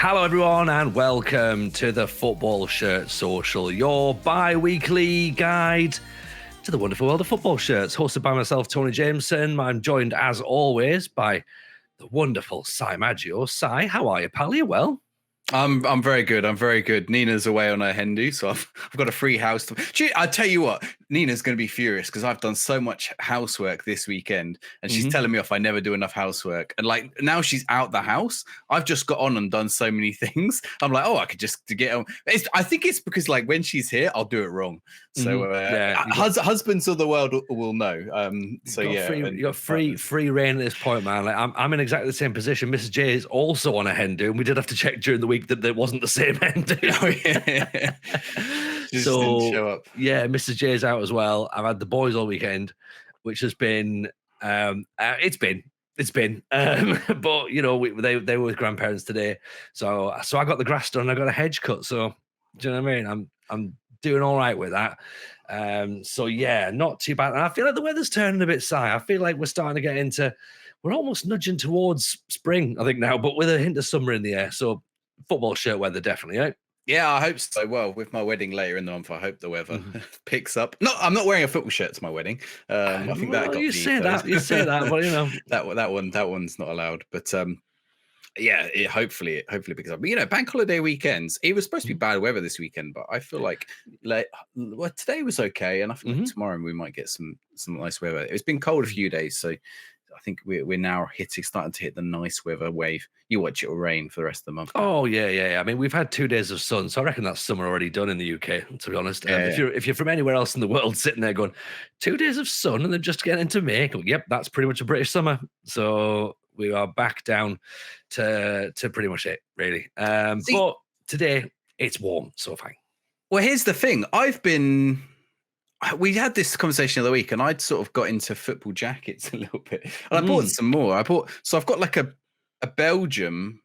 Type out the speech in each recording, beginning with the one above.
Hello, everyone, and welcome to the Football Shirt Social, your bi-weekly guide to the wonderful world of football shirts. Hosted by myself, Tony Jameson. I'm joined, as always, by the wonderful Si Maggio. Si, how are you, pal? Are you well? I'm very good. I'm very good. Nina's away on her hen do, so I've got a free house. I tell you what, Nina's going to be furious because I've done so much housework this weekend, and she's telling me off I never do enough housework. And like now she's out the house, I've just got on and done so many things. I'm like, I could just get on. I think it's because like when she's here, I'll do it wrong. So husbands of the world will know. You got free reign at this point, man. Like I'm in exactly the same position. Mrs. J is also on a hen do, and we did have to check during the week that there wasn't the same hen do. Just didn't show up. Yeah, Mrs. J is out as well. I've had the boys all weekend, which has been it's been but you know they were with grandparents today, so I got the grass done. I got a hedge cut, so do you know what I mean? I'm doing all right with that. So yeah, not too bad. And I feel like the weather's turning a bit sigh. I feel like we're almost nudging towards spring, I think now, but with a hint of summer in the air. So football shirt weather, definitely, right? Yeah, I hope so. Well, with my wedding later in the month, I hope the weather picks up. No, I'm not wearing a football shirt to my wedding. I think that got you say that, but you know that one's not allowed. But yeah, hopefully picks up. But you know, bank holiday weekends. It was supposed to be bad weather this weekend, but I feel like today was okay, and I feel like tomorrow we might get some nice weather. It's been cold a few days, so I think we're now starting to hit the nice weather wave. You watch it will rain for the rest of the month. Oh yeah. I mean, we've had 2 days of sun, so I reckon that's summer already done in the UK. To be honest, if you're from anywhere else in the world, sitting there going 2 days of sun and then just getting into May, yep, that's pretty much a British summer. So we are back down to pretty much it, really. But today it's warm, so fine. Well, here's the thing. We had this conversation the other week, and I'd sort of got into football jackets a little bit, and I bought some more. So I've got like a Belgium.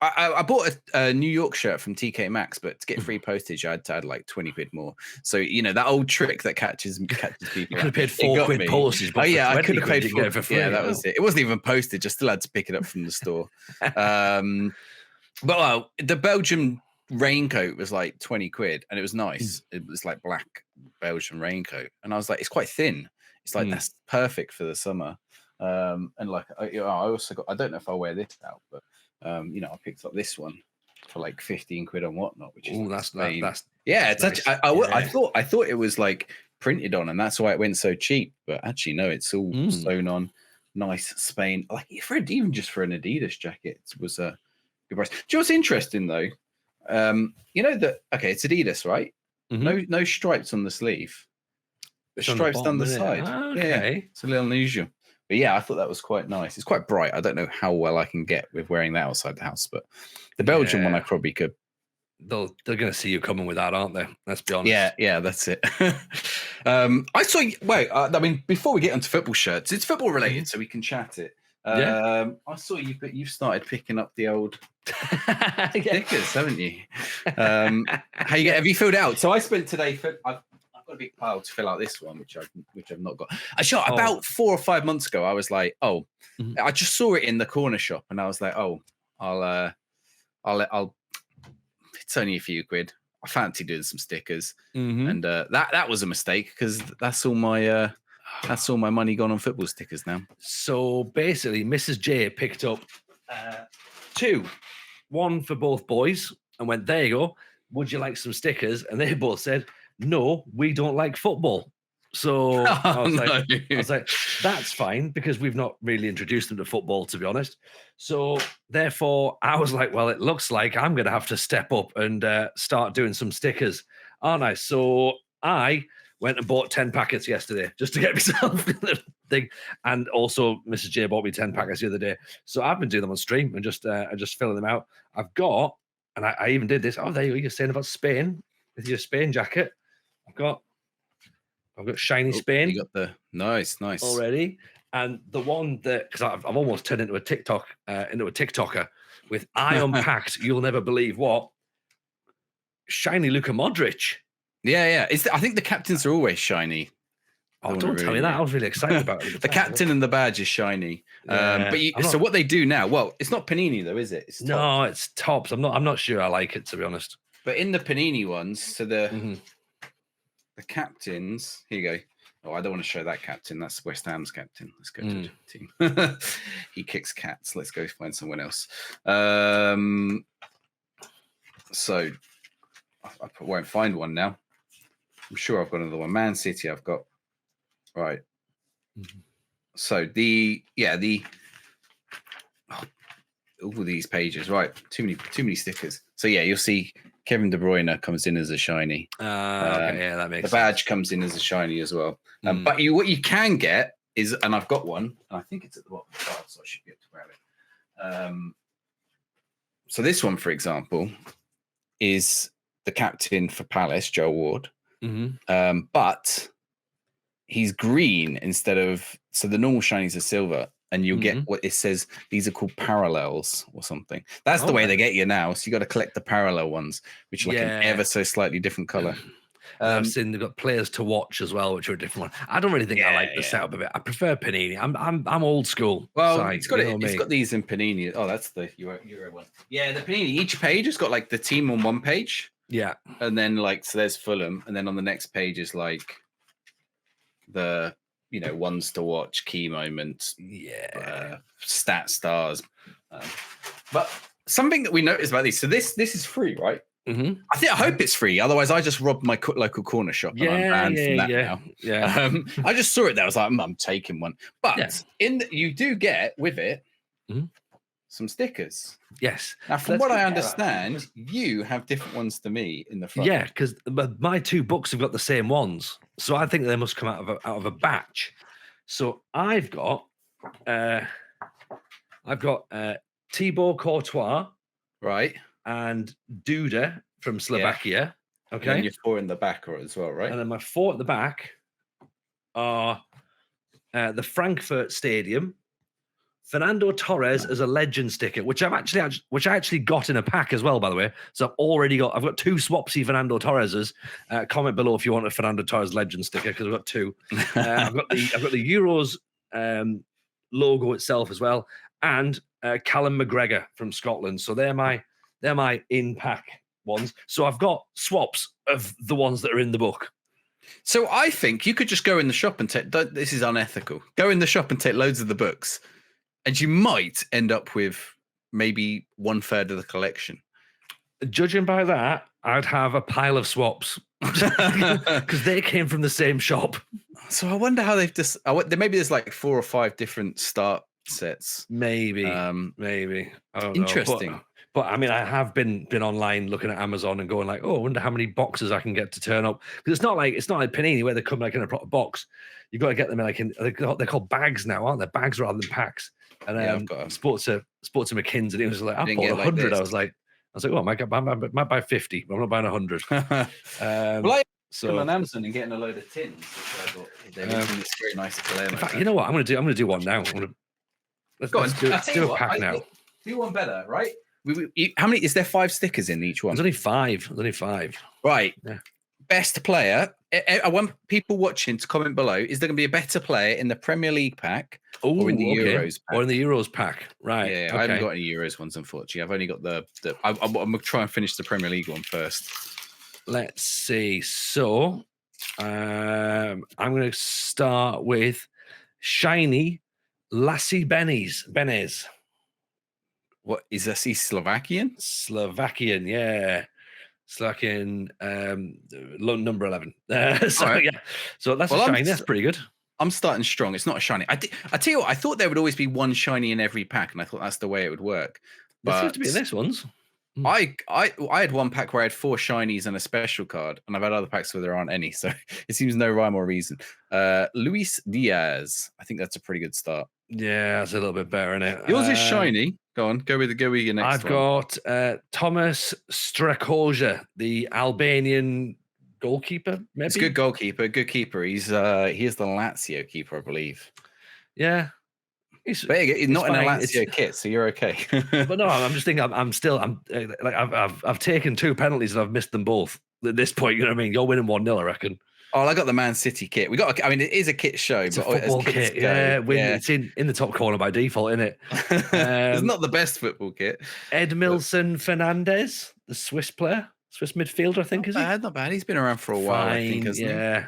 I bought a New York shirt from TK Maxx, but to get free postage, I had to add like 20 quid more. So you know that old trick that catches people. You could have paid £4 postage. Oh yeah, I could have paid for free. Yeah, that was it. It wasn't even postage. I still had to pick it up from the store. But the Belgium raincoat was like 20 quid, and it was nice. It was like black Belgian raincoat, and I was like, it's quite thin. It's like that's perfect for the summer. And like I also got, I don't know if I'll wear this out, but you know, I picked up this one for like 15 quid and whatnot, which is that's it's nice. Actually I thought it was like printed on, and that's why it went so cheap. But actually, no, it's all sewn on. Nice Spain, like even just for an Adidas jacket, it was a good price. Do you know what's interesting though? You know that it's Adidas, right? No stripes on the sleeve. The stripes down the side. Okay. Yeah, it's a little unusual. But yeah, I thought that was quite nice. It's quite bright. I don't know how well I can get with wearing that outside the house, but the Belgian one I probably could. They're going to see you coming with that, aren't they? Let's be honest. Yeah, that's it. I saw. Wait, I mean, before we get onto football shirts, it's football related, so we can chat it. I saw you've started picking up the old stickers, haven't you? Have you filled out? So I spent today. I've got a big pile to fill out this one, which I've not got. About 4 or 5 months ago, I was like, I just saw it in the corner shop, and I was like, I'll it's only a few quid. I fancy doing some stickers, and that was a mistake because that's all my money gone on football stickers now. So basically, Mrs. J picked up 2, one for both boys, and went, there you go. Would you like some stickers? And they both said, no, we don't like football. So I was like, that's fine, because we've not really introduced them to football, to be honest. So therefore, I was like, well, it looks like I'm going to have to step up and start doing some stickers, aren't I? So I went and bought 10 packets yesterday just to get myself the thing. And also Mrs. J bought me 10 packets the other day. So I've been doing them on stream and just filling them out. I've got, and I even did this. Oh, there you go. You're saying about Spain with your Spain jacket. I've got shiny Spain. You got the nice already, and the one that, because I've almost turned into a TikToker with I unpacked. You'll never believe what shiny Luka Modric. Yeah. I think the captains are always shiny. Oh, don't tell me that. I was really excited about it. The captain and the badge is shiny. So what they do now? Well, it's not Panini though, is it? It's no, it's Topps. I'm not sure I like it, to be honest. But in the Panini ones, so the captains. Here you go. Oh, I don't want to show that captain. That's West Ham's captain. Let's go to the team. He kicks cats. Let's go find someone else. So I won't find one now. I'm sure I've got another one. Man City, I've got. Right. So all these pages. Right. Too many stickers. So yeah, you'll see Kevin De Bruyne comes in as a shiny. Okay, yeah, that makes sense. The badge comes in as a shiny as well. But what you can get is, and I've got one, and I think it's at the bottom of the card, so I should be able to grab it. So this one, for example, is the captain for Palace, Joe Ward. But he's green instead of, so the normal shinies are silver, and you'll get what it says. These are called parallels or something. That's the way they get you now. So you got to collect the parallel ones, which are like an ever so slightly different color. I've seen they've got players to watch as well, which are a different one. I don't really think I like the setup of it. I prefer Panini. I'm old school. Well, it's got these in Panini. Oh, that's the Euro one. Yeah, the Panini. Each page has got like the team on one page. Yeah, and then so there's Fulham, and then on the next page is like the ones to watch, key moments, stat stars. But something that we noticed about these. So this is free, right? I hope it's free. Otherwise, I just robbed my local corner shop. And I'm banned from that now. Yeah. I just saw it there. I was like, I'm taking one. But you do get with it some stickers. Yes. Now, from what I understand, you have different ones to me in the front. Yeah, because my two books have got the same ones, so I think they must come out of a batch. So I've got Thibaut Courtois, right, and Duda from Slovakia. Yeah. Okay, and your 4 in the back as well, right? And then my 4 at the back are the Frankfurt Stadium, Fernando Torres as a legend sticker, which I actually got in a pack as well, by the way. So I've got 2 Swapsy Fernando Torreses. Comment below if you want a Fernando Torres legend sticker, because I've got 2. I've got the Euros logo itself as well, and Callum McGregor from Scotland. So they're my in pack ones. So I've got swaps of the ones that are in the book. So I think you could just go in the shop and take. This is unethical. Go in the shop and take loads of the books, and you might end up with maybe 1/3 of the collection. Judging by that, I'd have a pile of swaps because they came from the same shop. So I wonder how they've just. Maybe there's like 4 or 5 different start sets. Maybe. Maybe. I don't Interesting. know. But I mean, I have been online looking at Amazon and going like, oh, I wonder how many boxes I can get to turn up. Because it's not like Panini where they come like in a proper box. You've got to get them in they're called bags now, aren't they? Bags rather than packs. And I've got them. Sports to McKinsey, and it was like, I bought 100. I was like, oh, I might buy 50, but I'm not buying 100. So on Amazon and getting a load of tins, which I thought it's very nice to play. In fact, you know what? I'm going to do one now. Let's do a pack now. Do one better, right? How many is there? 5 stickers in each one? There's only 5. Right. Yeah. Best player. I want people watching to comment below. Is there going to be a better player in the Premier League pack or in the Euros pack? Or in the Euros pack, right? Yeah, okay. I haven't got any Euros ones, unfortunately. I've only got I'm going to try and finish the Premier League one first. Let's see. So I'm going to start with shiny Lassie Benez. What is this? He's Slovakian? Slovakian, yeah. Slovakian, number 11. So right. Yeah, so that's a shiny. That's pretty good. I'm starting strong. It's not a shiny. I tell you what, I thought there would always be one shiny in every pack, and I thought that's the way it would work. But there seems to be in this ones. I had one pack where I had 4 shinies and a special card, and I've had other packs where there aren't any. So it seems no rhyme or reason. Luis Diaz. I think that's a pretty good start. Yeah, that's a little bit better, isn't it? Yours is shiny. Go on, go with your next one. I've got Thomas Strakoja, the Albanian goalkeeper. Maybe he's a good goalkeeper, good keeper. He is the Lazio keeper, I believe. Yeah, he's not in a Lazio kit, so you're okay. But no, I'm just thinking. I've taken 2 penalties and I've missed them both. At this point, you know what I mean. You're winning 1-0, I reckon. Oh, I got the Man City kit. I mean, it is a kit show, It's a but as football kits kit. go, Yeah, it's in the top corner by default, isn't it? It's not the best football kit. Edmilson Fernandez, the Swiss player, Swiss midfielder, I think, is he? Not bad. He's been around for a while, I think, hasn't yeah.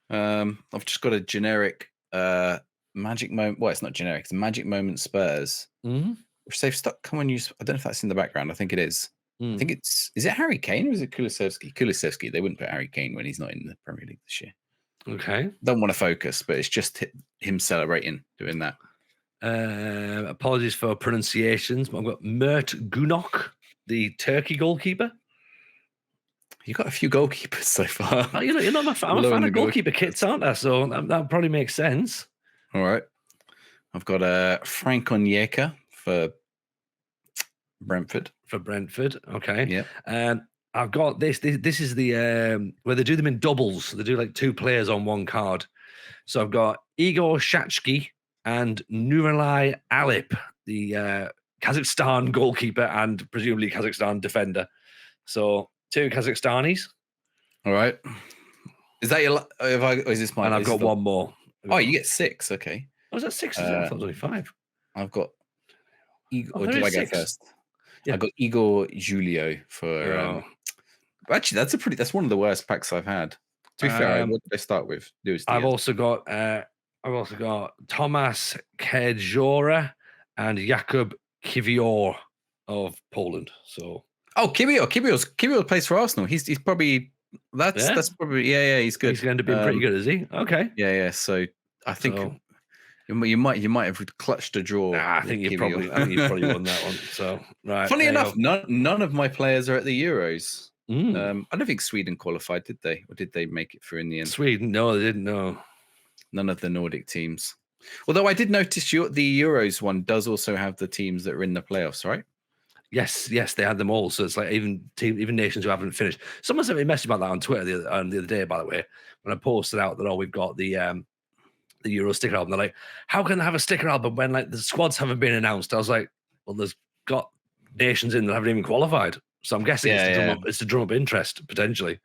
he? I've just got a generic Magic Moment. Well, it's not generic. It's Magic Moment Spurs, which they've stuck. Come on, use. I don't know if that's in the background. I think it is. I think it's. Is it Harry Kane or is it Kulusevski? Kulusevski. They wouldn't put Harry Kane when he's not in the Premier League this year. Okay. Don't want to focus, but it's just him celebrating doing that. Apologies for pronunciations, but I've got Mert Gunok, the Turkey goalkeeper. You got a few goalkeepers so far. Oh, you're not I'm a fan of goalkeeper kits, aren't I? So that probably makes sense. All right. I've got Frank Onyeka for Brentford. Okay. Yeah. I've got this. This is the where they do them in doubles. They do like 2 players on one card. So I've got Igor Shachki and Nuralai Alip, the Kazakhstan goalkeeper and presumably Kazakhstan defender. So 2 Kazakhstanis. All right. Is that your? Is this mine? And I've got one more. You get 6. Okay. Was that 6? I thought it was only 5. I've got Igor. Oh, or did I go 6. first? Yeah. I got Igor Julio for. Actually, that's one of the worst packs I've had. To be fair, what did I start with? I've also got Tomasz Kejora and Jakub Kiwior of Poland. So Kiwior plays for Arsenal. He's probably that's probably he's good. He's going to be pretty good, is he? Okay. Yeah. So I think you might have clutched a draw. I think you probably won that one. So right. Funny enough, none of my players are at the Euros. I don't think Sweden qualified, did they? Or did they make it through in the end? Sweden, no, they didn't. No, none of the Nordic teams. Although I did notice the Euros one does also have the teams that are in the playoffs, right? Yes, they had them all. So it's like even nations who haven't finished. Someone sent me a message about that on Twitter the other day, by the way, when I posted out that we've got the Euro sticker album. They're like, how can they have a sticker album when like the squads haven't been announced? I was like, well, there's got nations in that haven't even qualified. So I'm guessing it's to drum up interest, potentially.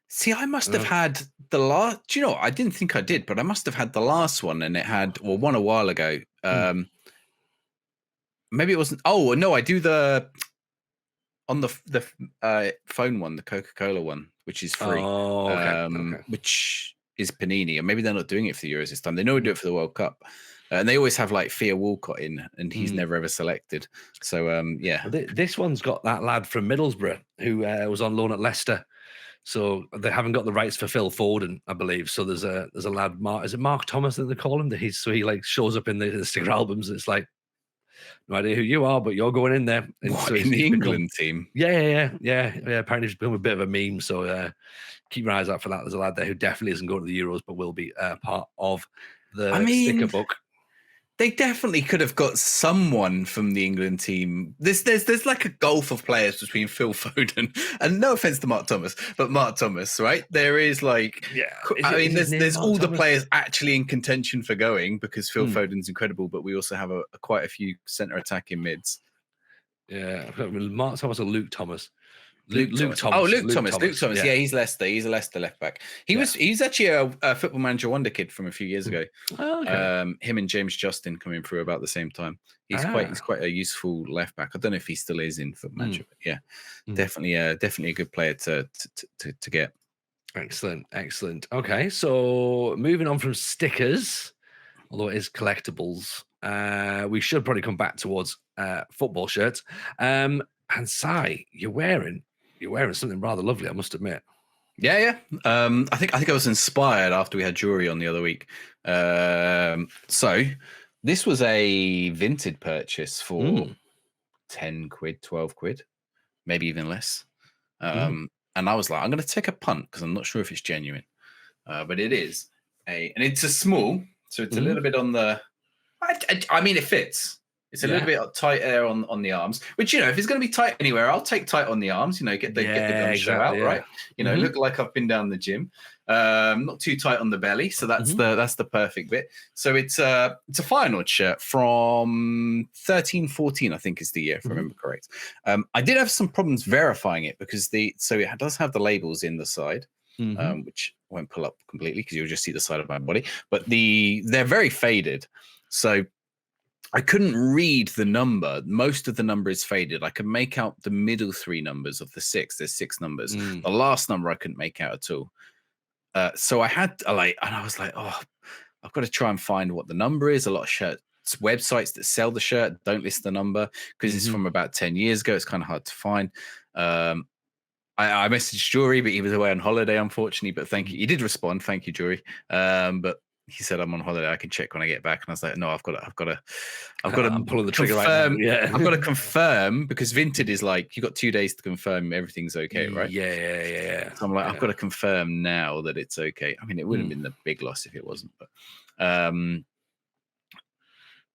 See, I must have had the last. Do you know? I didn't think I did, but I must have had the last one, and it had one a while ago. Maybe it wasn't. Oh no, I do on the phone one, the Coca-Cola one, which is free. Oh, okay. Which is Panini, and maybe they're not doing it for the Euros this time. They know we do it for the World Cup. And they always have like Thea Walcott in, and he's never ever selected. So yeah, this one's got that lad from Middlesbrough who was on loan at Leicester. So they haven't got the rights for Phil Foden, I believe. So there's a lad, is it Mark Thomas that they call him? He like shows up in the sticker albums. It's like, no idea who you are, but you're going in there. And so in the England team? Yeah. Apparently he's become a bit of a meme. So keep your eyes out for that. There's a lad there who definitely isn't going to the Euros, but will be part of the sticker book. They definitely could have got someone from the England team. There's like a gulf of players between Phil Foden and, no offense to Mark Thomas, but Mark Thomas, right? There is like, there's all the players actually in contention for going because Phil Foden's incredible, but we also have quite a few centre attacking mids. Yeah, Mark Thomas or Luke Thomas. Luke Thomas. Oh, Luke Thomas. Yeah, he's Leicester. He's a Leicester left back. He's actually a Football Manager wonder kid from a few years ago. Oh, okay. Him and James Justin coming through about the same time. He's quite a useful left back. I don't know if he still is in Football Manager, but yeah, definitely a good player to get. Excellent. Okay, so moving on from stickers, although it is collectibles, we should probably come back towards football shirts. And Sai, you're wearing something rather lovely, I must admit. Yeah. I think I was inspired after we had Jury on the other week. So this was a vintage purchase for 10 quid, 12 quid, maybe even less. And I was like, I'm going to take a punt because I'm not sure if it's genuine, but it is and it's a small, so it's a little bit on the. I mean, it fits. It's a little bit tight there on the arms, which, if it's going to be tight anywhere, I'll take tight on the arms, get the gun show out, right? Look like I've been down the gym. Not too tight on the belly. So that's the perfect bit. So it's a Feyenoord shirt from 13-14, I think is the year, if I remember correct. I did have some problems verifying it because it does have the labels in the side. which I won't pull up completely because you'll just see the side of my body. But they're very faded, so I couldn't read the number. Most of the number is faded. I could make out the middle 3 numbers of the 6. There's 6 numbers. The last number I couldn't make out at all. So I had and I was like, oh, I've got to try and find what the number is. A lot of shirts websites that sell the shirt don't list the number because it's from about 10 years ago. It's kind of hard to find. I messaged Jury, but he was away on holiday, unfortunately. But thank you. He did respond. Thank you, Jury. But he said, I'm on holiday. I can check when I get back. And I was like, no, I've got to I'm pulling the trigger confirm. right now. Yeah. I've got to confirm because Vinted is like, you got 2 days to confirm everything's okay, right? Yeah. So I'm like, I've got to confirm now that it's okay. I mean, it wouldn't have been the big loss if it wasn't, but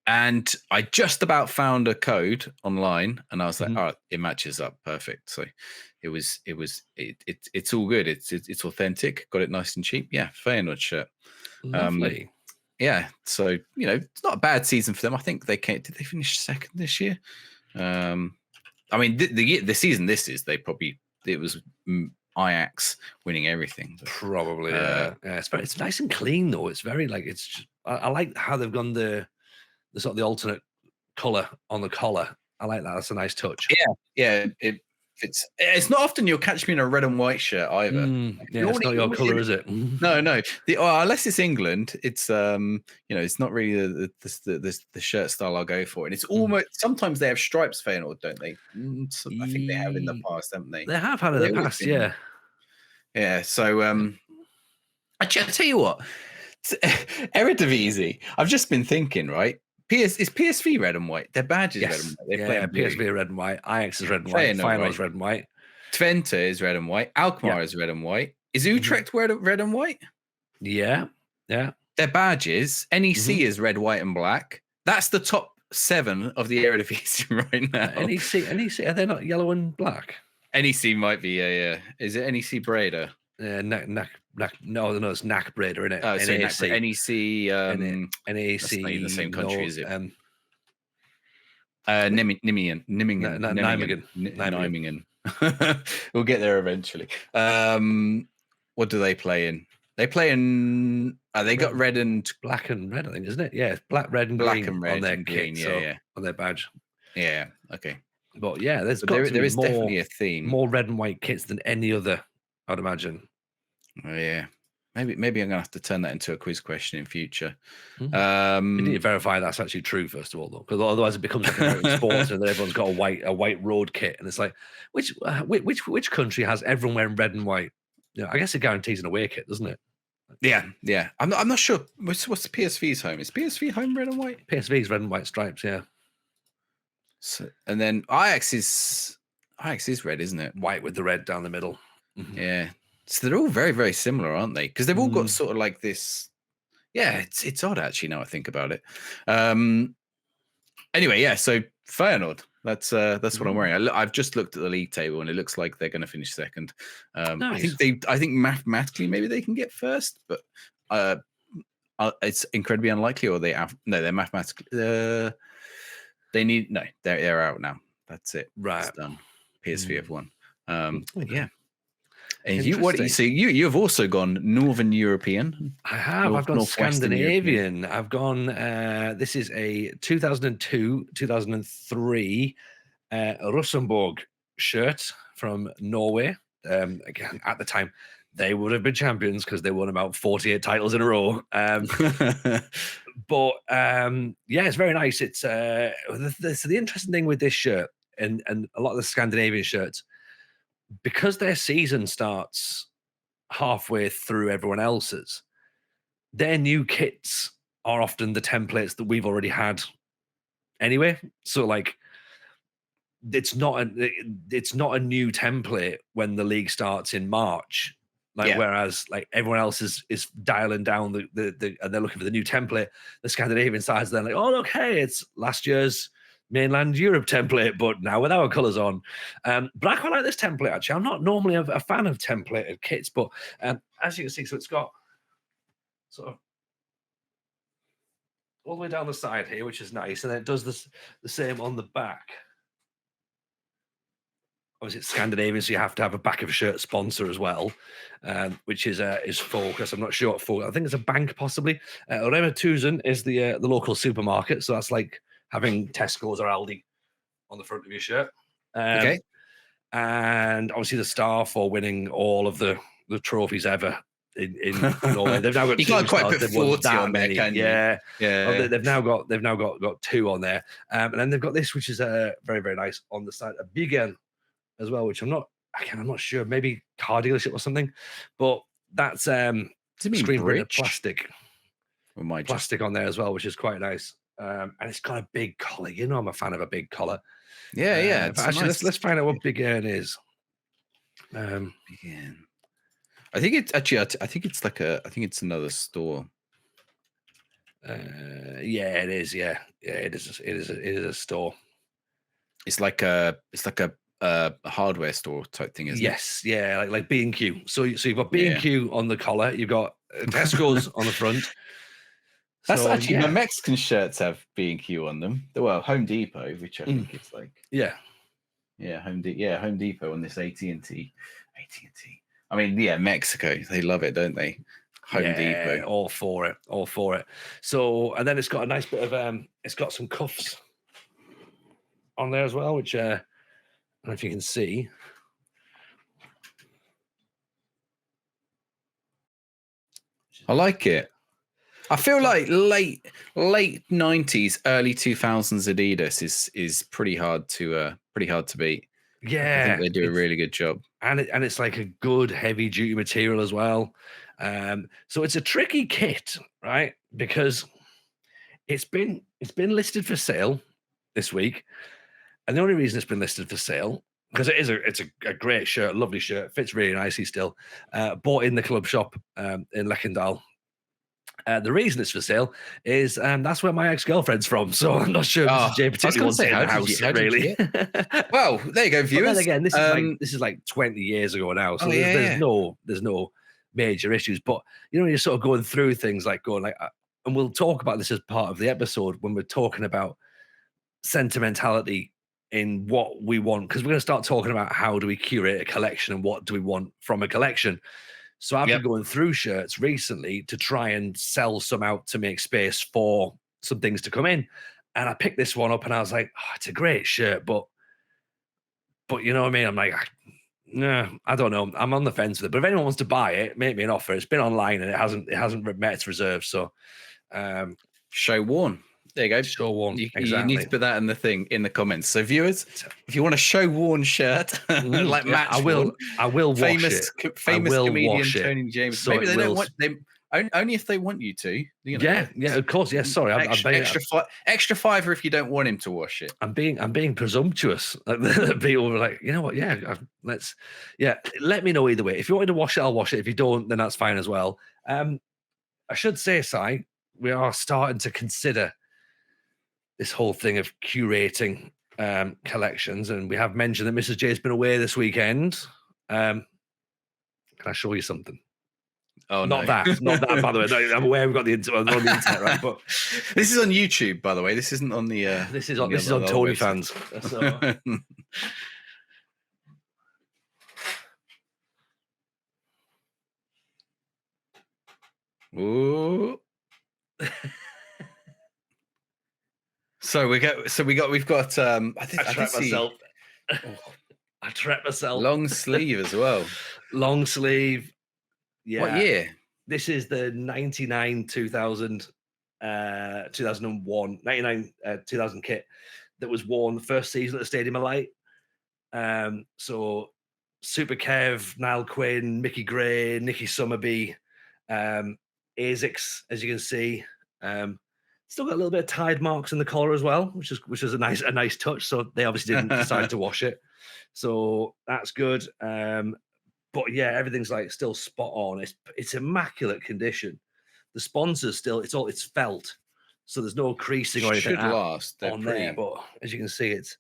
and I just about found a code online and I was like, oh, it matches up perfect. So it's all good. It's authentic, got it nice and cheap. Yeah, Feyenoord shirt. Lovely. Yeah, so it's not a bad season for them. I think did they finish second this year? I mean, the season it was Ajax winning everything. But, probably. It's nice and clean though. It's very I like how they've gone the sort of the alternate color on the collar. I like that. That's a nice touch. Yeah. It's not often you'll catch me in a red and white shirt either. It's not your color, is it? No. Unless it's England, it's it's not really the shirt style I'll go for. And it's almost sometimes they have stripes Feyenoord, don't they? I think they have in the past, haven't they? They have had in the past, yeah. Yeah. So actually, I'll tell you what, Eredivisie. I've just been thinking, right? Is PSV red and white? Their badge is red and white. They play PSV red and white. Ajax is red and white. Feyenoord's red and white. Twente is red and white. Alkmaar is red and white. Is Utrecht red and white? Yeah. Their badges, NEC is red, white, and black. That's the top 7 of the Eredivisie right now. NEC, are they not yellow and black? NEC might be, yeah. Is it NEC Breda? No, it's NAC Breda, isn't it? Oh, so NEC. NAC. That's not even the same country, is it? Nijmegen. We'll get there eventually. What do they play in? They play in. They got red and black and red, I think, isn't it? Yeah, black, red, and black green and red on their and kit, green, on their badge. Yeah. Okay. But yeah, there is definitely a theme. More red and white kits than any other, I'd imagine. Oh, yeah. Maybe I'm gonna have to turn that into a quiz question in future. You need to verify that's actually true first of all, though, because otherwise it becomes like American sports and then everyone's got a white road kit, and it's like which country has everyone wearing red and white? I guess it guarantees an away kit, doesn't it? Yeah. I'm not sure. What's the PSV's home? Is PSV home red and white? PSV's red and white stripes, yeah. So, and then Ajax is red, isn't it? White with the red down the middle. Yeah. So they're all very, very similar, aren't they? Because they've all got sort of like this. Yeah, it's odd actually. Now I think about it. Anyway, yeah. So Feyenoord. That's what I'm wearing. I've just looked at the league table and it looks like they're going to finish second. Nice. I think mathematically maybe they can get first, but it's incredibly unlikely. Or they're mathematically. They're out now. That's it. Right. It's done. PSV have won. Yeah. And you've also gone Northern European. I have. I've gone Scandinavian. I've gone. This is a 2002, 2003 Rosenborg shirt from Norway. Again, at the time, they would have been champions because they won about 48 titles in a row. But it's very nice. It's the interesting thing with this shirt and a lot of the Scandinavian shirts, because their season starts halfway through everyone else's, their new kits are often the templates that we've already had anyway. So like, it's not a new template when the league starts in March. Whereas like everyone else is dialing down the and they're looking for the new template. The Scandinavian sides, they're like, oh look, hey, it's last year's mainland Europe template, but now with our colours on. But I quite like this template actually. I'm not normally a fan of templated kits, but as you can see, so it's got sort of all the way down the side here, which is nice, and then it does the same on the back. obviously it's Scandinavian, so you have to have a back of a shirt sponsor as well, which is Focus. I'm not sure what Focus. I think it's a bank possibly. Rema 1000 is the local supermarket, so that's like having Tesco's or Aldi on the front of your shirt. Okay. And obviously the Star for winning all of the trophies ever in Norway. They've now got You two can't quite stars. put They've won 40 that on there, many. can you? Yeah. Yeah. They've now got two on there, and then they've got this, which is very very nice on the side, a Biggen as well, which I'm not sure, maybe car dealership or something, but that's Does it mean screen printed bridge? plastic on there as well, which is quite nice. And it's got a big collar. You know, I'm a fan of a big collar. Yeah. But actually, let's find out what Biggen is. Biggen. I think it's actually. I think it's like I think it's another store. Yeah, it is. Yeah, it is. It is a store. It's like a hardware store type thing, isn't it? Yes, yeah, like B&Q. So you've got B&Q on the collar. You've got Tesco's on the front. That's So, actually yeah. my Mexican shirts have B&Q on them. Well, Home Depot, which I think it's like Home Depot on this AT&T. I mean, yeah, Mexico, they love it, don't they? Home Depot, all for it. So, and then it's got a nice bit of it's got some cuffs on there as well, which I don't know if you can see. I like it. I feel like late 90s, early 2000s Adidas is pretty hard to beat. Yeah, I think they do a really good job, and it's like a good heavy duty material as well. So it's a tricky kit, right? Because it's been listed for sale this week, and the only reason it's been listed for sale, because it's a great shirt, lovely shirt, fits really nicely still. Bought in the club shop in Lekendal. The reason it's for sale is that's where my ex-girlfriend's from. So I'm not sure if Mrs. J particularly wants it in the house, really. Well, there you go, viewers. But then again, this is like 20 years ago now, so there's no major issues. But you know, you're sort of going through things and we'll talk about this as part of the episode when we're talking about sentimentality in what we want, because we're going to start talking about how do we curate a collection and what do we want from a collection. So I've been going through shirts recently to try and sell some out to make space for some things to come in. And I picked this one up and I was like, oh, it's a great shirt, but you know what I mean? I'm like, no, I don't know. I'm on the fence with it. But if anyone wants to buy it, make me an offer. It's been online and it hasn't met its reserve. So show worn. There you go. Show worn. You need to put that in the comments. So viewers, if you want a show worn shirt, like Matt, I will wash famous it. Famous comedian Tony James. So maybe they don't want them. Only if they want you to. You know, yeah, of course. Yeah, sorry. Extra $5 if you don't want him to wash it. I'm being presumptuous. People were like, you know what? Yeah, let me know either way. If you want me to wash it, I'll wash it. If you don't, then that's fine as well. I should say, Si, we are starting to consider this whole thing of curating collections, and we have mentioned that Mrs. J has been away this weekend. Can I show you something? Oh, not that, by the way. No, I'm aware we've got on the internet, right? But this is on YouTube, by the way. This isn't on the. This is on Tony Fans. So. Ooh. We've got. I trapped myself. I trapped myself. Long sleeve as well. Long sleeve. Yeah. What year? This is the 99 2000 2001 99 2000 kit that was worn the first season at the Stadium of Light. So Super Kev, Niall Quinn, Mickey Gray, Nicky Summerby, ASICS, as you can see. Still got a little bit of tide marks in the collar as well, which is a nice touch. So they obviously didn't decide to wash it, so that's good. But yeah, everything's like still spot on. It's immaculate condition. The sponsor's still it's felt, so there's no creasing or anything on there. But as you can see, if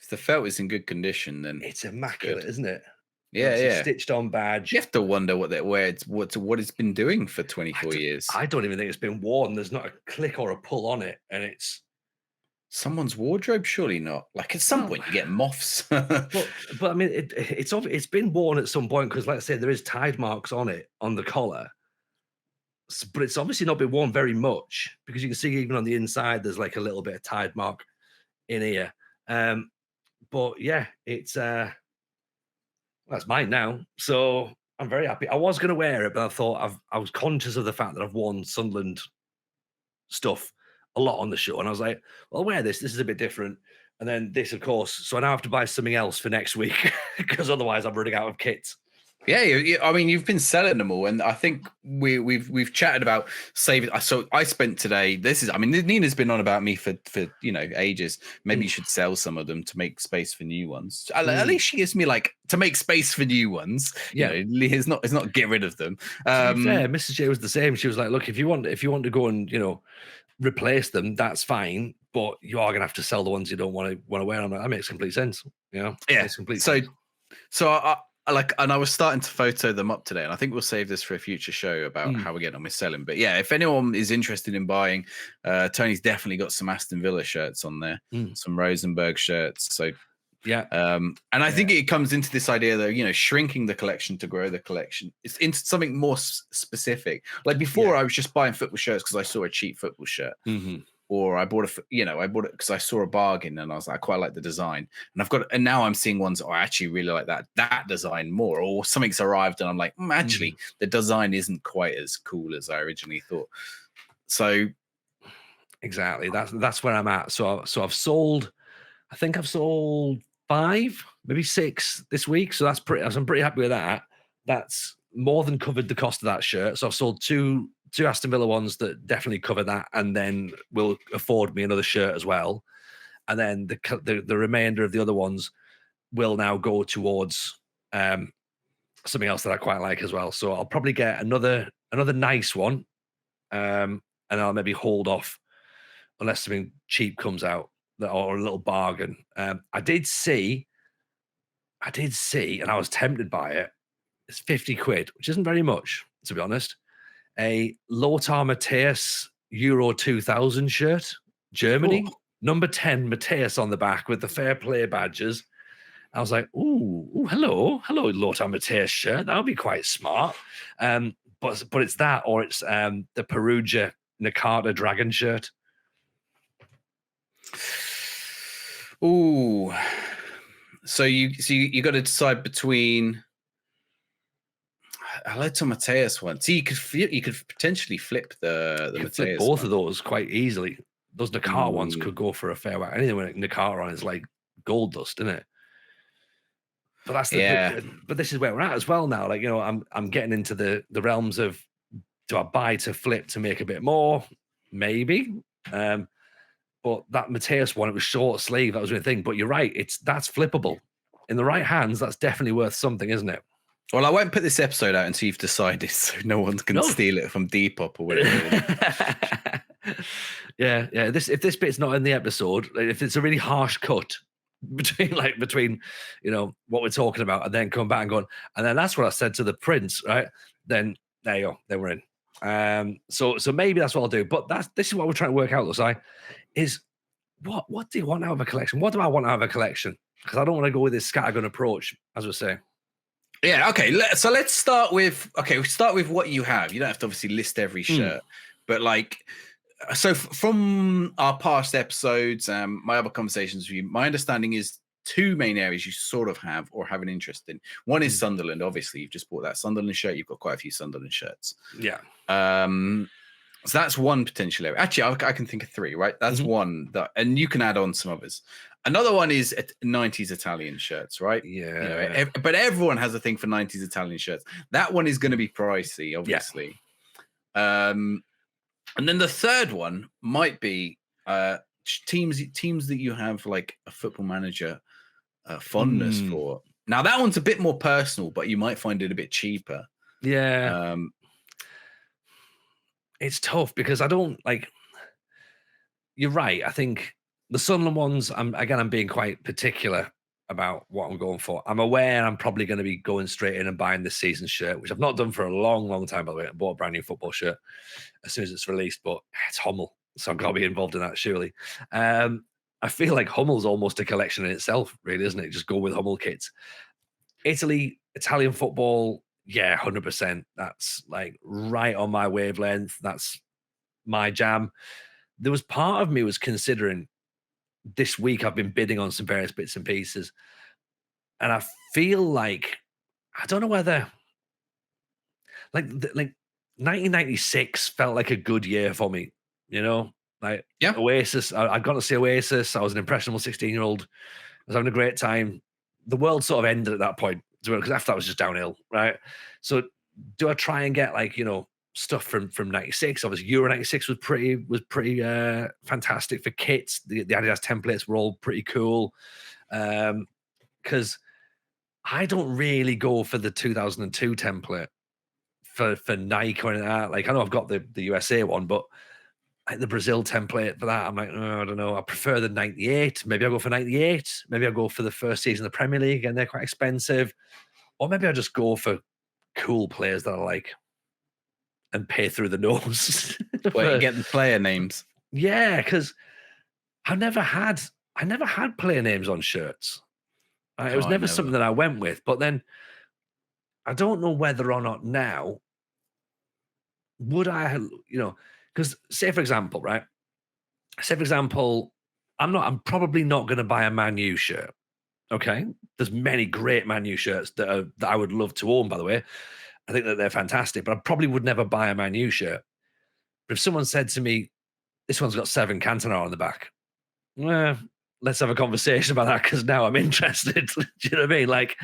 the felt is in good condition, then it's immaculate, isn't it? Yeah, it's a stitched on badge. You have to wonder what it's been doing for 24 years. I don't even think it's been worn. There's not a click or a pull on it, and it's Someone's wardrobe? Surely not. Like at some point you get moths. But I mean, it's been worn at some point because, like I say, there is tide marks on it on the collar. But it's obviously not been worn very much because you can see even on the inside there's like a little bit of tide mark in here. But yeah, it's that's mine now. So I'm very happy. I was going to wear it, but I thought I was conscious of the fact that I've worn Sunderland stuff a lot on the show, and I was like, well, I'll wear this. This is a bit different. And then this, of course. So I now have to buy something else for next week because otherwise I'm running out of kits. Yeah, I mean, you've been selling them all, and I think we've chatted about saving. So I spent today. I mean, Nina's been on about me for ages. Maybe you should sell some of them to make space for new ones. At least she gives me like to make space for new ones. Yeah, it's not get rid of them. To be fair, Mrs. J was the same. She was like, look, if you want to go and replace them, that's fine, but you are gonna have to sell the ones you don't want to wear. I'm like, that makes complete sense. Yeah, makes complete sense. So I was starting to photo them up today, and I think we'll save this for a future show about how we're getting on with selling. But yeah, if anyone is interested in buying, Tony's definitely got some Aston Villa shirts on there, some Rosenberg shirts. So yeah, and I think it comes into this idea though, shrinking the collection to grow the collection. It's into something more specific. Like before, I was just buying football shirts because I saw a cheap football shirt. Or I bought it because I saw a bargain and I was like, I quite like the design. And now I'm seeing ones, I actually really like that design more. Or something's arrived and I'm like, actually, the design isn't quite as cool as I originally thought. So exactly, that's where I'm at. So I've sold, I think I've sold 5, maybe 6 this week. So I'm pretty happy with that. That's more than covered the cost of that shirt. So I've sold two Aston Villa ones that definitely cover that, and then will afford me another shirt as well. And then the remainder of the other ones will now go towards something else that I quite like as well. So I'll probably get another nice one, and I'll maybe hold off unless something cheap comes out or a little bargain. I did see, and I was tempted by it. It's 50 quid, which isn't very much, to be honest. A Lothar Matthäus Euro 2000 shirt, Germany, number 10 Matthäus on the back with the fair play badges. I was like, ooh, hello, Lothar Matthäus shirt. That would be quite smart. But it's that, or it's the Perugia Nakata Dragon shirt. Ooh, so you got to decide between. I like the Matthäus one. See, you could potentially flip the Matthäus. Flip both of those quite easily. Those Nakata ones could go for a fair whack. Anything with Nakata on is like gold dust, isn't it? But that's but this is where we're at as well now. Like, I'm getting into the realms of, do I buy to flip to make a bit more? Maybe. But that Matthäus one, it was short sleeve. That was the thing. But you're right. That's flippable. In the right hands, that's definitely worth something, isn't it? Well, I won't put this episode out until you've decided, so no one can steal it from Depop or whatever. Yeah. If this bit's not in the episode, if it's a really harsh cut between what we're talking about, and then come back and going, and then that's what I said to the prince, right? Then there you go, then we're in. So maybe that's what I'll do. But this is what we're trying to work out, Lusai, is what do you want out of a collection? What do I want out of a collection? Because I don't want to go with this scattergun approach, as we say. Yeah, okay. So let's start with what you have. You don't have to obviously list every shirt, but so from our past episodes, my other conversations with you, my understanding is 2 main areas you sort of have or have an interest in. One is Sunderland. Obviously, you've just bought that Sunderland shirt. You've got quite a few Sunderland shirts. Yeah. So that's one potential area. Actually, I can think of 3, right? That's one and you can add on some others. Another one is 90s Italian shirts, right? Yeah. But everyone has a thing for 90s Italian shirts. That one is going to be pricey, obviously. Yeah. And then the third one might be teams that you have like a Football Manager fondness for. Now, that one's a bit more personal, but you might find it a bit cheaper. Yeah. It's tough because I don't like. You're right. I think the Sunderland ones, I'm being quite particular about what I'm going for. I'm aware I'm probably going to be going straight in and buying this season shirt, which I've not done for a long, long time, by the way. I bought a brand new football shirt as soon as it's released, but it's Hummel, so I've got to be involved in that, surely. I feel like Hummel's almost a collection in itself, really, isn't it? Just go with Hummel kits. Italy, Italian football, yeah, 100%. That's like right on my wavelength. That's my jam. There was part of me was considering this week I've been bidding on some various bits and pieces, and I feel like I don't know whether like 1996 felt like a good year for me, you know, like Yeah. Oasis. I got to see Oasis. I was an impressionable 16-year-old. I was having a great time. The world sort of ended at that point because after that was just downhill, right? So do I try and get like, you know, stuff from 96? Obviously Euro 96 was pretty fantastic for kits. The Adidas templates were all pretty cool. Because I don't really go for the 2002 template for Nike or anything like that. Like I know I've got the USA one, but like the Brazil template for that, I'm like, oh, I don't know. I prefer the 98. Maybe I'll go for 98. Maybe I'll go for the first season of the Premier League, and they're quite expensive. Or maybe I'll just go for cool players that I like and pay through the nose. Wait, get the player names. Yeah, because I never had player names on shirts. It was never something that I went with. But then I don't know whether or not now would I, you know, because say for example, right? Say for example, I'm probably not going to buy a Man U shirt. Okay, there's many great Man U shirts that I would love to own. By the way, I think that they're fantastic, but I probably would never buy a Man U shirt. But if someone said to me, "This one's got 7 Cantona on the back," let's have a conversation about that because now I'm interested. Do you know what I mean? Like,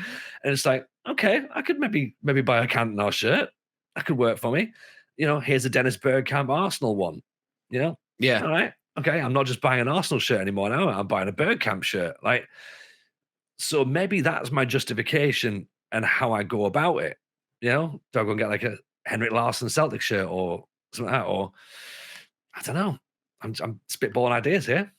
and it's like, okay, I could maybe buy a Cantona shirt. That could work for me. You know, here's a Dennis Bergkamp Arsenal one. You know, Yeah. all right, okay. I'm not just buying an Arsenal shirt anymore now. I'm buying a Bergkamp shirt. Like, so maybe that's my justification and how I go about it. You know, do I go and get like a Henrik Larsson Celtic shirt or something like that? Or I don't know. I'm spitballing ideas here.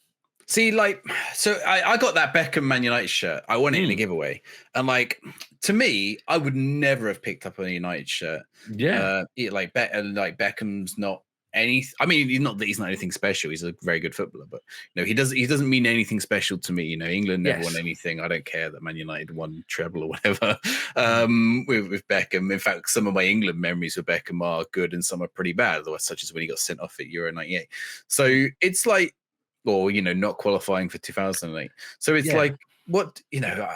See, like, so I got that Beckham Man United shirt. I won it in a giveaway. And like, to me, I would never have picked up a United shirt. Yeah. Like Beckham's not any. I mean, he's not anything special. He's a very good footballer, but you know, he doesn't mean anything special to me. You know, England never won anything. I don't care that Man United won treble or whatever with Beckham. In fact, some of my England memories of Beckham are good and some are pretty bad, such as when he got sent off at Euro 98. So it's like, or you know, not qualifying for 2008. So it's like, what, you know,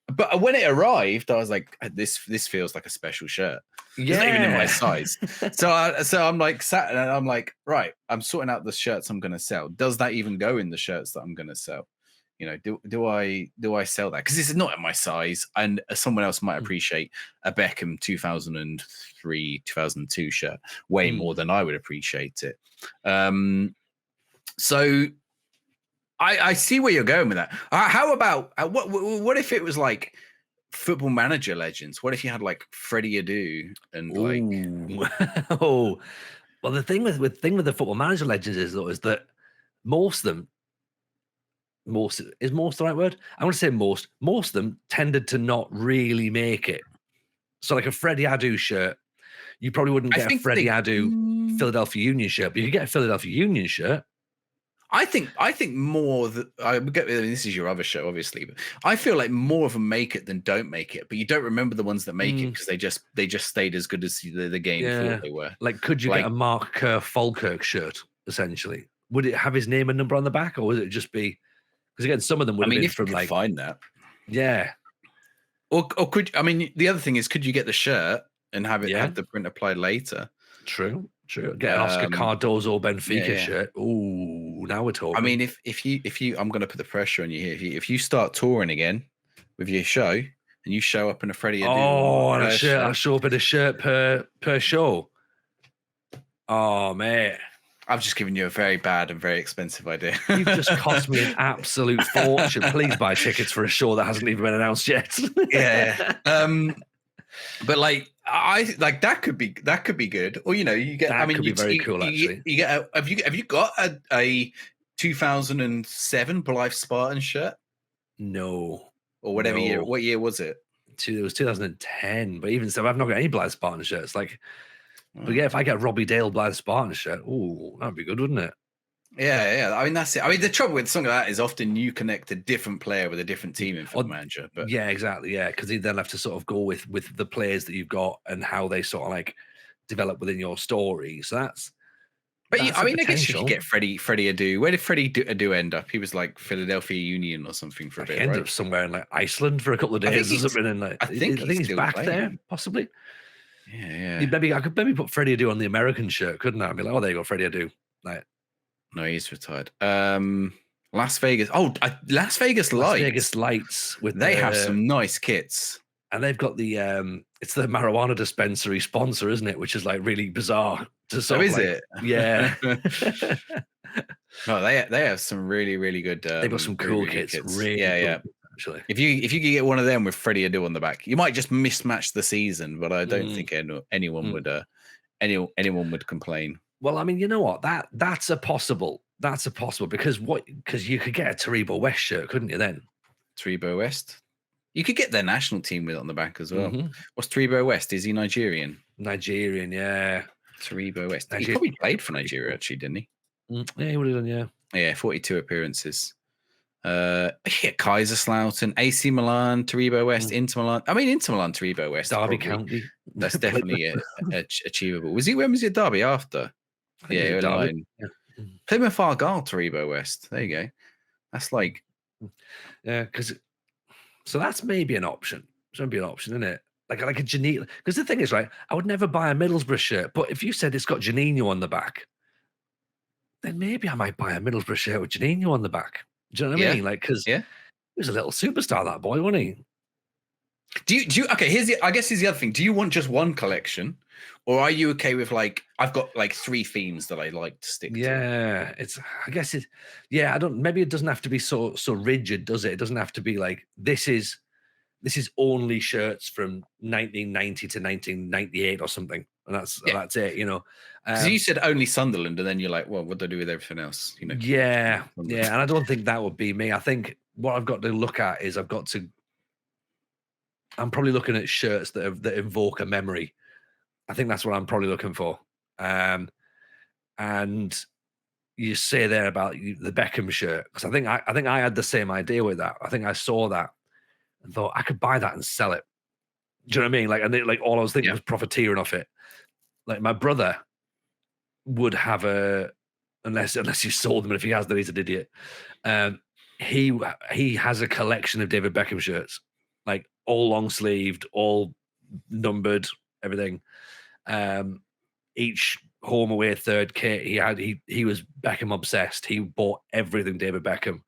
but when it arrived, I was like, this feels like a special shirt. It's not even in my size. So I'm like sat and I'm like, right, I'm sorting out the shirts I'm going to sell. Does that even go in the shirts that I'm going to sell? You know, do I sell that? Because this is not in my size, and someone else might appreciate a Beckham 2003, 2002 shirt way more than I would appreciate it. So I see where you're going with that. How about what if it was like Football Manager Legends? What if you had like Freddie Adu and like oh, well, the thing with the Football Manager Legends is that most of them, is most the right word? I want to say most of them tended to not really make it. So like a Freddie Adu shirt, you probably wouldn't get a Freddie Adu Philadelphia Union shirt, but you could get a Philadelphia Union shirt. I think more that I get. This is your other show, obviously, but I feel like more of them make it than don't make it. But you don't remember the ones that make it because they just stayed as good as the game thought they were. Like, could you get a Mark Kerr Falkirk shirt? Essentially, would it have his name and number on the back, or would it just be? Because again, some of them would have been from like find that. Yeah. Or could, I mean, the other thing is, could you get the shirt and have it have the print applied later? True. Get an Oscar Cardozo Benfica shirt. Ooh, now we're talking. I mean, if you, I'm going to put the pressure on you here. If you start touring again with your show and you show up in a Freddie Adu, and a shirt, I show up in a shirt per show. Oh man, I've just given you a very bad and very expensive idea. You've just cost me an absolute fortune. Please buy tickets for a show that hasn't even been announced yet. But like, I like that could be good. Or you know, you get. That could be very cool. Actually, you get. Have you got a 2007 Blythe Spartan shirt? No, or whatever year. What year was it? It was 2010. But even so, I've not got any Blythe Spartan shirts. Like, but yeah, if I get Robbie Dale Blythe Spartan shirt, ooh, that'd be good, wouldn't it? Yeah. I mean, that's it. I mean, the trouble with something like that is often you connect a different player with a different team in Football Manager. But yeah, exactly. Yeah, because you then have to sort of go with the players that you've got and how they sort of like develop within your story. So that's. But That's I a mean, I guess you could potential. get Freddie Adu. Where did Freddie Adu end up? He was like Philadelphia Union or something for a Like, he bit, ended right? up somewhere in like Iceland for a couple of I think days or something. And like, I I think think he's still back there, playing. possibly. Yeah. I could maybe put Freddie Adu on the American shirt, couldn't I? I'd be like, oh, there you go, Freddie Adu. Like, No, he's retired. Las Vegas. Oh, Las Vegas Lights. Las Vegas Lights with they have some nice kits. And they've got the it's the marijuana dispensary sponsor, isn't it? Which is like really bizarre to sort of is like, it? Yeah. No, they have some really, really good. They've got some cool really kits. Really yeah. Cool, actually. If you could get one of them with Freddie Adu on the back, you might just mismatch the season, but I don't think anyone would anyone would complain. Well, I mean, you know what? That's a possible because you could get a Taribo West shirt, couldn't you? Then Taribo West. You could get their national team with it on the back as well. Mm-hmm. What's Taribo West? Is he Nigerian? Nigerian, yeah. Taribo West. He probably played for Nigeria, actually, didn't he? Yeah, he would have done, yeah. Yeah, 42 appearances. Kaiserslautern, AC Milan, Taribo West, Inter Milan. I mean, Inter Milan, Taribo West. Derby County. That's definitely achievable. When was he at Derby after? Yeah, Derby. Plymouth Argyle, Taribo West. There you go. That's like. Yeah, so that's maybe an option. It's going to be an option, isn't it? Like a Janine. Because the thing is, right, I would never buy a Middlesbrough shirt, but if you said it's got Janino on the back, then maybe I might buy a Middlesbrough shirt with Janino on the back. Do you know what I mean? Like, because he was a little superstar, that boy, wasn't he? Do you? Okay, here's the other thing. Do you want just one collection, or are you okay with like I've got like 3 themes that I like to stick to? Yeah, I don't. Maybe it doesn't have to be so rigid, does it? It doesn't have to be like this is only shirts from 1990 to 1998 or something, and that's it. You know, because you said only Sunderland, and then you're like, well, what do I do with everything else? You know? Yeah, and I don't think that would be me. I think what I've got to look at is I'm probably looking at shirts that evoke a memory. I think that's what I'm probably looking for. And you say there about the Beckham shirt, because I think I had the same idea with that. I think I saw that and thought I could buy that and sell it. Do you know what I mean? Like, and like all I was thinking was profiteering off it. Like my brother would have unless he sold them, and if he has, then he's an idiot. He has a collection of David Beckham shirts, like all long sleeved, all numbered, everything. Each home away third kit he was Beckham obsessed. He bought everything David Beckham,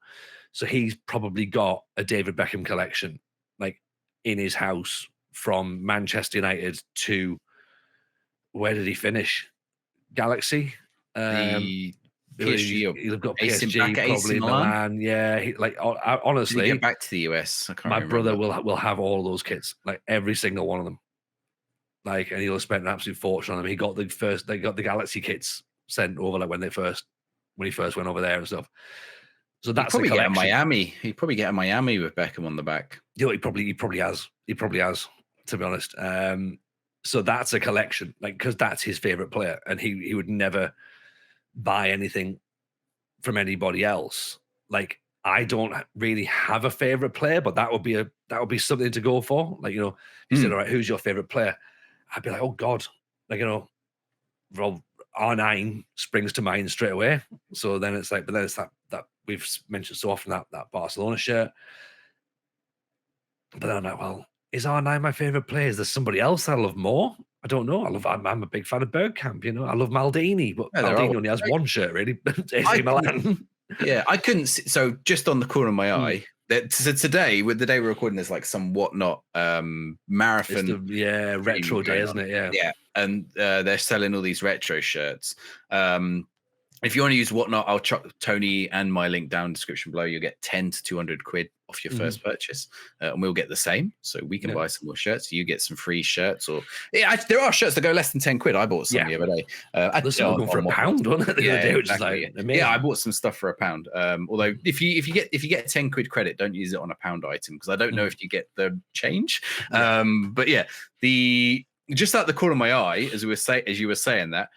so he's probably got a David Beckham collection like in his house from Manchester United to where did he finish? Galaxy. The PSG. He'll got PSG probably Milan. Yeah, honestly, get back to the US. My brother will have all those kits, like every single one of them. Like, and he'll have spent an absolute fortune on them. They got the Galaxy kits sent over like when he first went over there and stuff. So that's probably get a Miami. He'd probably get a Miami with Beckham on the back. You know, he probably has. He probably has, to be honest. So that's a collection, like, because that's his favorite player, and he would never buy anything from anybody else. Like, I don't really have a favorite player, but that would be something to go for. Like, you know, if you said, all right, who's your favorite player? I'd be like, oh God, like, you know, well, R9 springs to mind straight away. So then it's like, but then it's that we've mentioned so often, that Barcelona shirt. But then I'm like, well, is R9 my favorite player? Is there somebody else I love more? I don't know. I'm a big fan of Bergkamp, you know. I love Maldini, but Maldini only has one shirt, really. AC Milan. Yeah, I couldn't see, so just on the corner of my eye, so today, with the day we're recording, there's like some whatnot marathon. Retro day, isn't it? Yeah. And they're selling all these retro shirts. If you want to use whatnot, I'll chuck Tony and my link down in the description below. You'll get 10 to 200 quid off your first purchase, and we'll get the same. So we can buy some more shirts. You get some free shirts, or there are shirts that go less than 10 quid. I bought some the other day. There's some for £1, wasn't it? Exactly. Yeah, I bought some stuff for £1. Although if you get 10 quid credit, don't use it on a pound item, because I don't know if you get the change. But yeah, just out the corner of my eye, as you were saying that,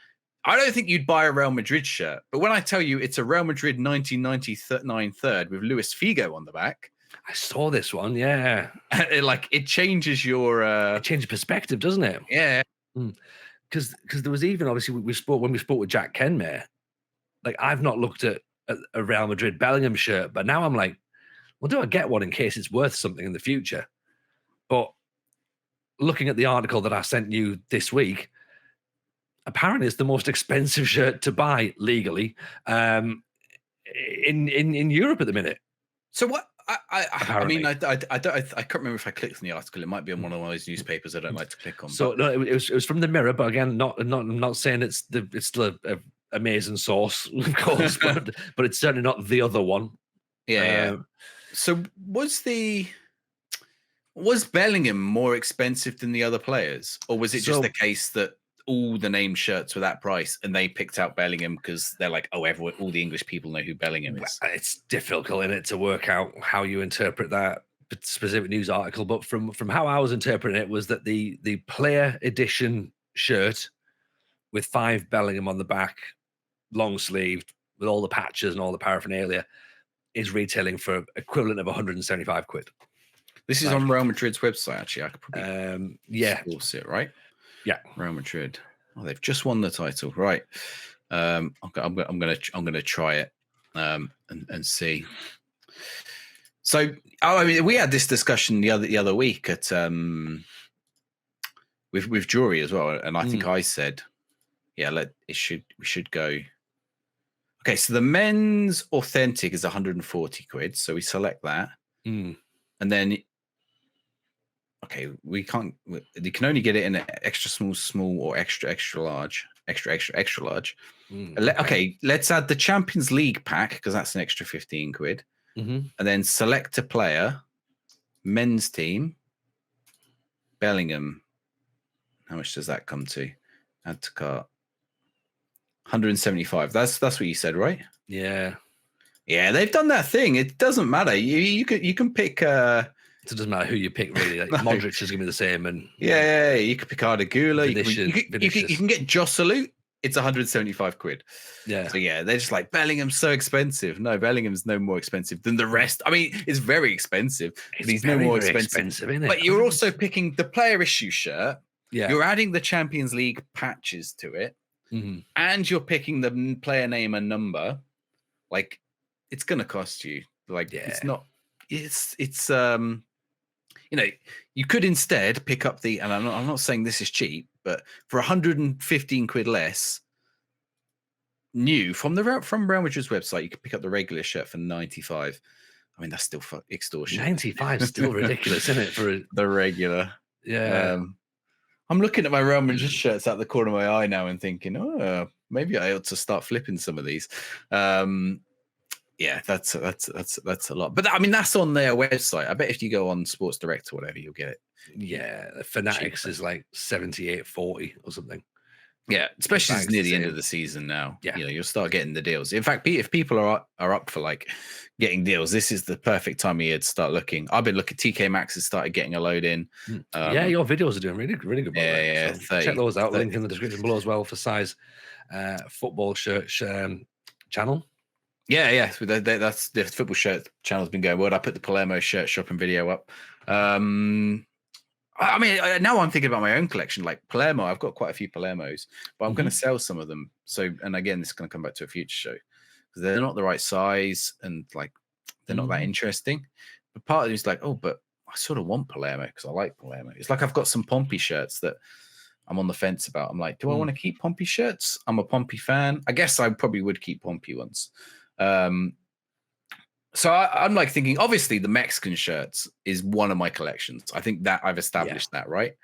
I don't think you'd buy a Real Madrid shirt, but when I tell you it's a Real Madrid 1999 third with Luis Figo on the back, I saw this one. Yeah, it changes your it changes perspective, doesn't it? Yeah. Because there was even obviously we spoke with Jack Kenmare. Like I've not looked at a Real Madrid Bellingham shirt, but now I'm like, well, do I get one in case it's worth something in the future? But looking at the article that I sent you this week, apparently it's the most expensive shirt to buy legally in Europe at the minute. So what? I mean, I can't remember if I clicked on the article. It might be on one of those newspapers I don't like to click on. So no, it was from the Mirror, but again, not saying it's still a amazing source, of course, but it's certainly not the other one. Yeah. So was Bellingham more expensive than the other players, or was it just the case that all the name shirts were that price and they picked out Bellingham because they're like, oh, all the English people know who Bellingham is? It's difficult in it to work out how you interpret that specific news article, but from how I was interpreting it was that the player edition shirt with 5 Bellingham on the back, long sleeved, with all the patches and all the paraphernalia, is retailing for equivalent of 175 quid. This is on Real Madrid's website, actually. I could probably source it, right? Yeah, Real Madrid. Oh, they've just won the title, right? I'm gonna try it and see. So, I mean, we had this discussion the other week at with Jury as well, and I think I said, yeah, we should go. Okay, so the men's authentic is 140 quid, so we select that, and then. Okay, you can only get it in an extra small, or extra large, extra large. Okay, let's add the Champions League pack because that's an extra 15 quid, and then select a player, men's team, Bellingham. How much does that come to? Add to cart. 175. That's what you said, right? Yeah. They've done that thing. It doesn't matter. You can pick. So it doesn't matter who you pick, really. Like, Modric is going to be the same. And you could pick Arda Güler. You can get Joselu. It's 175 quid. Yeah. So they're just like, Bellingham's so expensive. No, Bellingham's no more expensive than the rest. I mean, it's very expensive, but he's no more expensive. Isn't it? But you're also picking the player issue shirt. Yeah. You're adding the Champions League patches to it, and you're picking the player name and number. Like, it's going to cost you. Like, it's not. It's you could instead pick up and I'm not saying this is cheap, but for 115 quid less, new from Real Madrid's website, you could pick up the regular shirt for 95. I mean, that's still extortion. 95 is still ridiculous, isn't it? For the regular. Yeah. I'm looking at my Real Madrid shirts out the corner of my eye now and thinking, oh, maybe I ought to start flipping some of these. Yeah, that's a lot. But I mean, that's on their website. I bet if you go on Sports Direct or whatever, you'll get it. Yeah, Fanatics is like 78.40 or something. Yeah, especially as near the end of the season now. Yeah, you'll start getting the deals. In fact, if people are up for like getting deals, this is the perfect time of year to start looking. I've been looking. TK Maxx has started getting a load in. Your videos are doing really good. Yeah. So check those out. Link in the description below as well for size football shirt channel. Yeah. That's the football shirt channel's been going well. I put the Palermo shirt shopping video up. I mean, now I'm thinking about my own collection. Like Palermo, I've got quite a few Palermos, but I'm going to sell some of them. So, and again, this is going to come back to a future show because they're not the right size and like they're not that interesting. But part of me is like, oh, but I sort of want Palermo because I like Palermo. It's like I've got some Pompey shirts that I'm on the fence about. I'm like, do I want to keep Pompey shirts? I'm a Pompey fan. I guess I probably would keep Pompey ones. So I'm like thinking, obviously the Mexican shirts is one of my collections. I think that I've established that, right?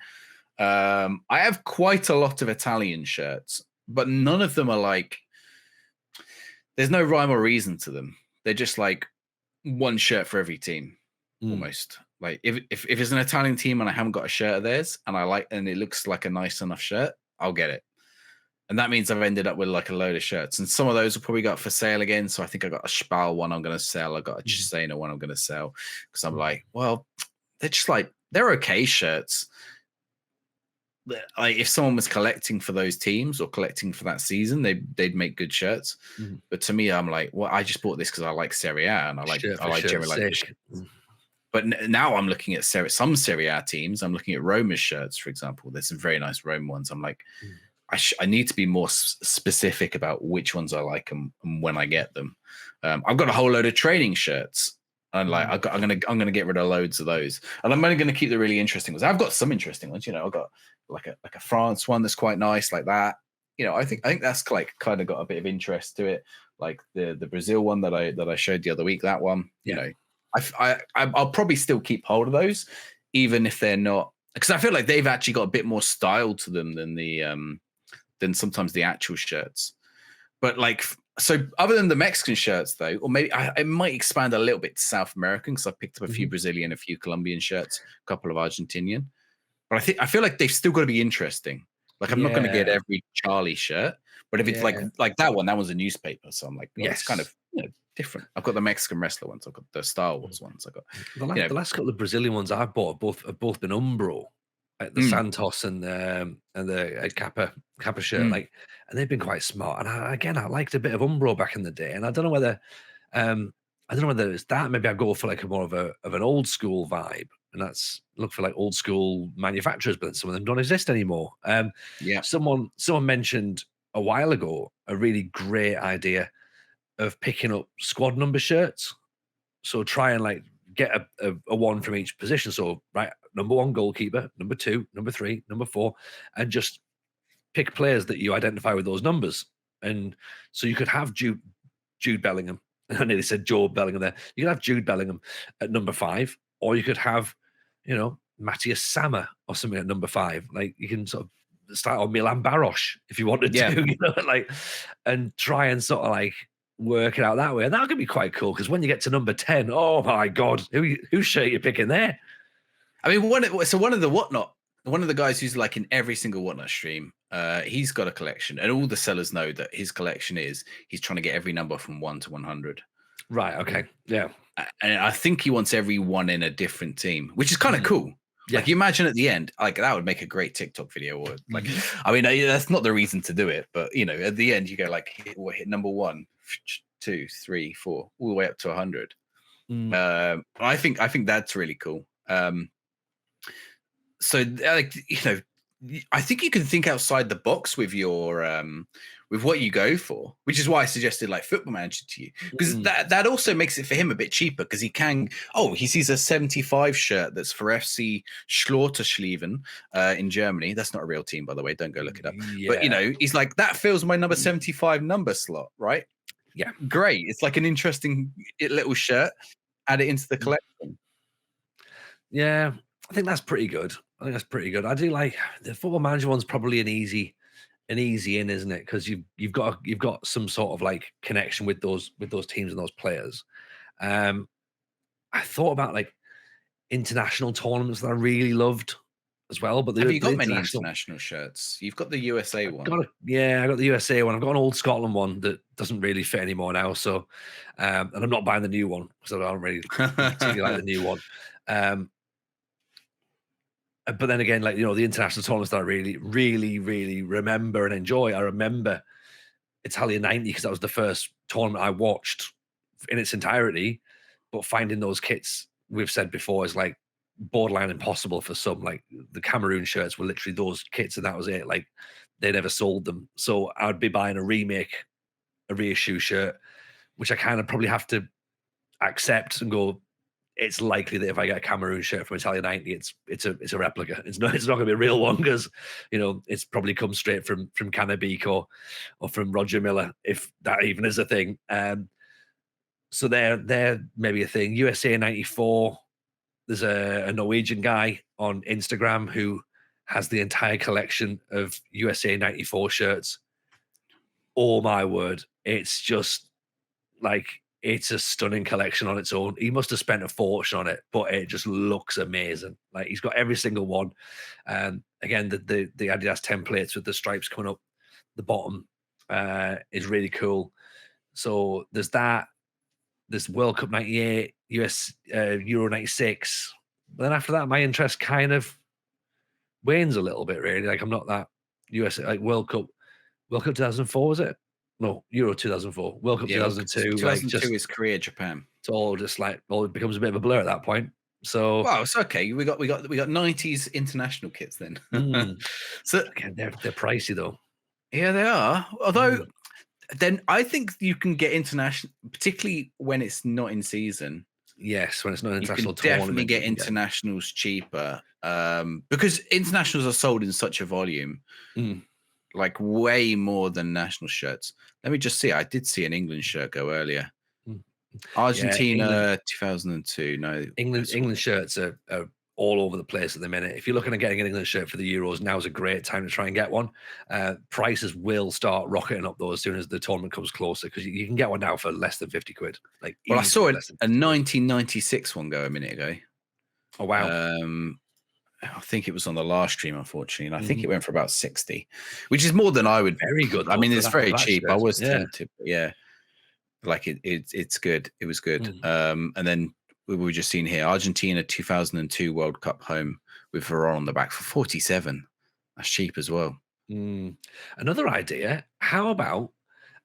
I have quite a lot of Italian shirts, but none of them are like, there's no rhyme or reason to them. They're just like one shirt for every team, almost. Like if it's an Italian team and I haven't got a shirt of theirs and it looks like a nice enough shirt, I'll get it. And that means I've ended up with like a load of shirts. And some of those will probably go up for sale again. So I think I got a Spal one I'm going to sell. I got a Cesena one I'm going to sell. Because I'm like, well, they're just like, they're okay shirts. if someone was collecting for those teams or collecting for that season, they'd make good shirts. But to me, I'm like, well, I just bought this because I like Serie A and I like generally like this. But now I'm looking at some Serie A teams. I'm looking at Roma's shirts, for example. There's some very nice Roma ones. I'm like, I need to be more specific about which ones I like and when I get them. I've got a whole load of training shirts, and like I'm gonna get rid of loads of those, and I'm only gonna keep the really interesting ones. I've got some interesting ones. I've got like a France one that's quite nice, like that. I think that's like kind of got a bit of interest to it, like the Brazil one that I showed the other week. That one, I'll probably still keep hold of those, even if they're not, because I feel like they've actually got a bit more style to them than sometimes the actual shirts. But like, so other than the Mexican shirts though, or maybe I might expand a little bit to South American, because I picked up a few Brazilian, a few Colombian shirts, a couple of Argentinian. But I feel like they've still got to be interesting. Like I'm not going to get every Charlie shirt, but if it's like that one's a newspaper, so I'm like, it's kind of different. I've got the Mexican wrestler ones, I've got the Star Wars ones, I've got the last couple of Brazilian ones I've bought have both been Umbro, like the Santos and the Kappa shirt, like, and they've been quite smart. And I liked a bit of Umbro back in the day, and I don't know whether it's that. Maybe I go for like a more of an old school vibe, and that's look for like old school manufacturers, but some of them don't exist anymore. Someone mentioned a while ago a really great idea of picking up squad number shirts. So try and like get a one from each position. So right, number 1 goalkeeper, number 2, number 3, number 4, and just pick players that you identify with those numbers. And so you could have Jude Bellingham. I nearly said Joe Bellingham there. You could have Jude Bellingham at number 5, or you could have, Matthias Sammer or something at number 5. Like you can sort of start on Milan Baros if you wanted to, like, and try and sort of like work it out that way. And that could be quite cool, because when you get to number 10, oh my God, whose shirt are you picking there? I mean, one of the guys who's like in every single Whatnot stream, he's got a collection, and all the sellers know that his collection he's trying to get every number from 1 to 100. Right. Okay. Yeah. And I think he wants every one in a different team, which is kind of cool. Yeah. Like you imagine at the end, like that would make a great TikTok video. Or like, I mean, that's not the reason to do it, but at the end you go like, hit number 1, 2, 3, 4, all the way up to 100. I think that's really cool. So like, I think you can think outside the box with your with what you go for, which is why I suggested like Football Manager to you, because that also makes it for him a bit cheaper, because he sees a 75 shirt that's for FC Schlotterschlieven in Germany. That's not a real team, by the way, don't go look it up. But he's like, that fills my number 75 number slot, right? Yeah, great. It's like an interesting little shirt. Add it into the collection. Yeah, I think that's pretty good. I do like the Football Manager one's probably an easy in, isn't it? Because you've got some sort of like connection with those teams and those players. I thought about like international tournaments that I really loved as well. But have you got many international shirts? You've got the USA one. I got the USA one. I've got an old Scotland one that doesn't really fit anymore now. So, and I'm not buying the new one because I don't really particularly like the new one. But then again, like, the international tournaments that I really, really, really remember and enjoy. I remember Italia 90 because that was the first tournament I watched in its entirety. But finding those kits, we've said before, is like borderline impossible for some. Like the Cameroon shirts were literally those kits, and that was it. Like they never sold them. So I would be buying a reissue shirt, which I kind of probably have to accept and go, it's likely that if I get a Cameroon shirt from Italia 90, it's a replica. It's not going to be a real one, because it's probably come straight from Cannabeek or from Roger Miller, if that even is a thing. So they're maybe a thing. USA 94. There's a Norwegian guy on Instagram who has the entire collection of USA 94 shirts. Oh my word. It's just like, it's a stunning collection on its own. He must have spent a fortune on it, but it just looks amazing. Like he's got every single one. Again, the Adidas templates with the stripes coming up the bottom is really cool. So there's that. There's World Cup 98, US Euro 96. But then after that, my interest kind of wanes a little bit, really. Like I'm not that US like World Cup 2004 was it? No, Euro 2004, World Cup 2002. 2002 is Korea, Japan. It's all just like it becomes a bit of a blur at that point. So well, it's okay. We got 90s international kits then. So again, they're pricey though. Yeah, they are. Although then I think you can get international, particularly when it's not in season. Yes, when it's not an international tournament, definitely get internationals cheaper because internationals are sold in such a volume, like way more than national shirts. Let me just see. I did see an England shirt go earlier. Argentina 2002. No, England shirts are all over the place at the minute. If you're looking at getting an England shirt for the Euros, now's a great time to try and get one. Prices will start rocketing up though as soon as the tournament comes closer because you can get one now for less than 50 quid. Like, well, I saw a 1996 one go a minute ago. Oh wow! I think it was on the last stream, unfortunately, and I think it went for about 60, which is more than I would. Very good. I mean, it's very cheap. I was tempted, but yeah, like it's good. It was good. And then we were just seeing here Argentina 2002 World Cup home with Varane on the back for 47. That's cheap as well. Another idea: how about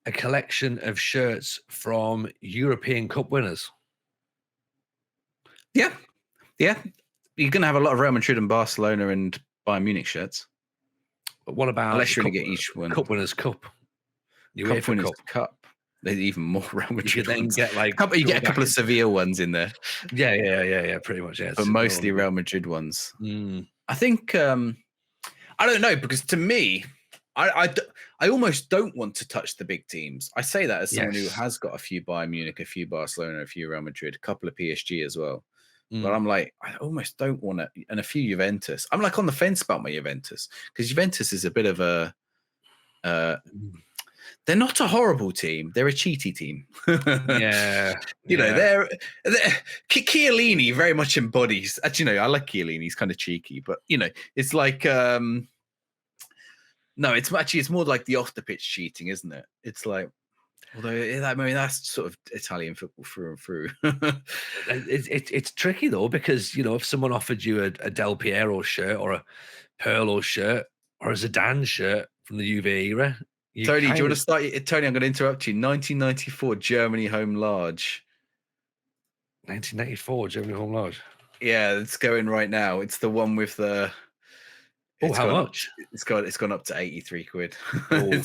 a collection of shirts from European Cup winners? Yeah. You're going to have a lot of Real Madrid and Barcelona and Bayern Munich shirts. But what about unless you're going to get each one? Cup winners Cup. Cup winners Cup. There's even more Real Madrid. You then get like you get a couple of Sevilla ones in there. Yeah, pretty much. Yeah, but mostly Real Madrid ones. I think I don't know because to me, I almost don't want to touch the big teams. I say that as someone who has got a few Bayern Munich, a few Barcelona, a few Real Madrid, a couple of PSG as well. But I'm like, I almost don't want to, and a few Juventus. I'm like on the fence about my Juventus because Juventus is a bit of a. They're not a horrible team. They're a cheaty team. You know, they're Chiellini very much embodies. Actually, no, I like Chiellini. He's kind of cheeky, but you know, it's like no, it's more like the off the pitch cheating, isn't it? It's like, although I mean that's sort of Italian football through and through. It's tricky though because you know if someone offered you a Del Piero shirt or a Pirlo shirt or a Zidane shirt from the Juve era. Tony, do you want to start? Tony, I'm going to interrupt you. 1994 Germany home large. 1994 Germany home large. Yeah, it's going right now. It's the one with the. How much? It's gone up to 83 quid. I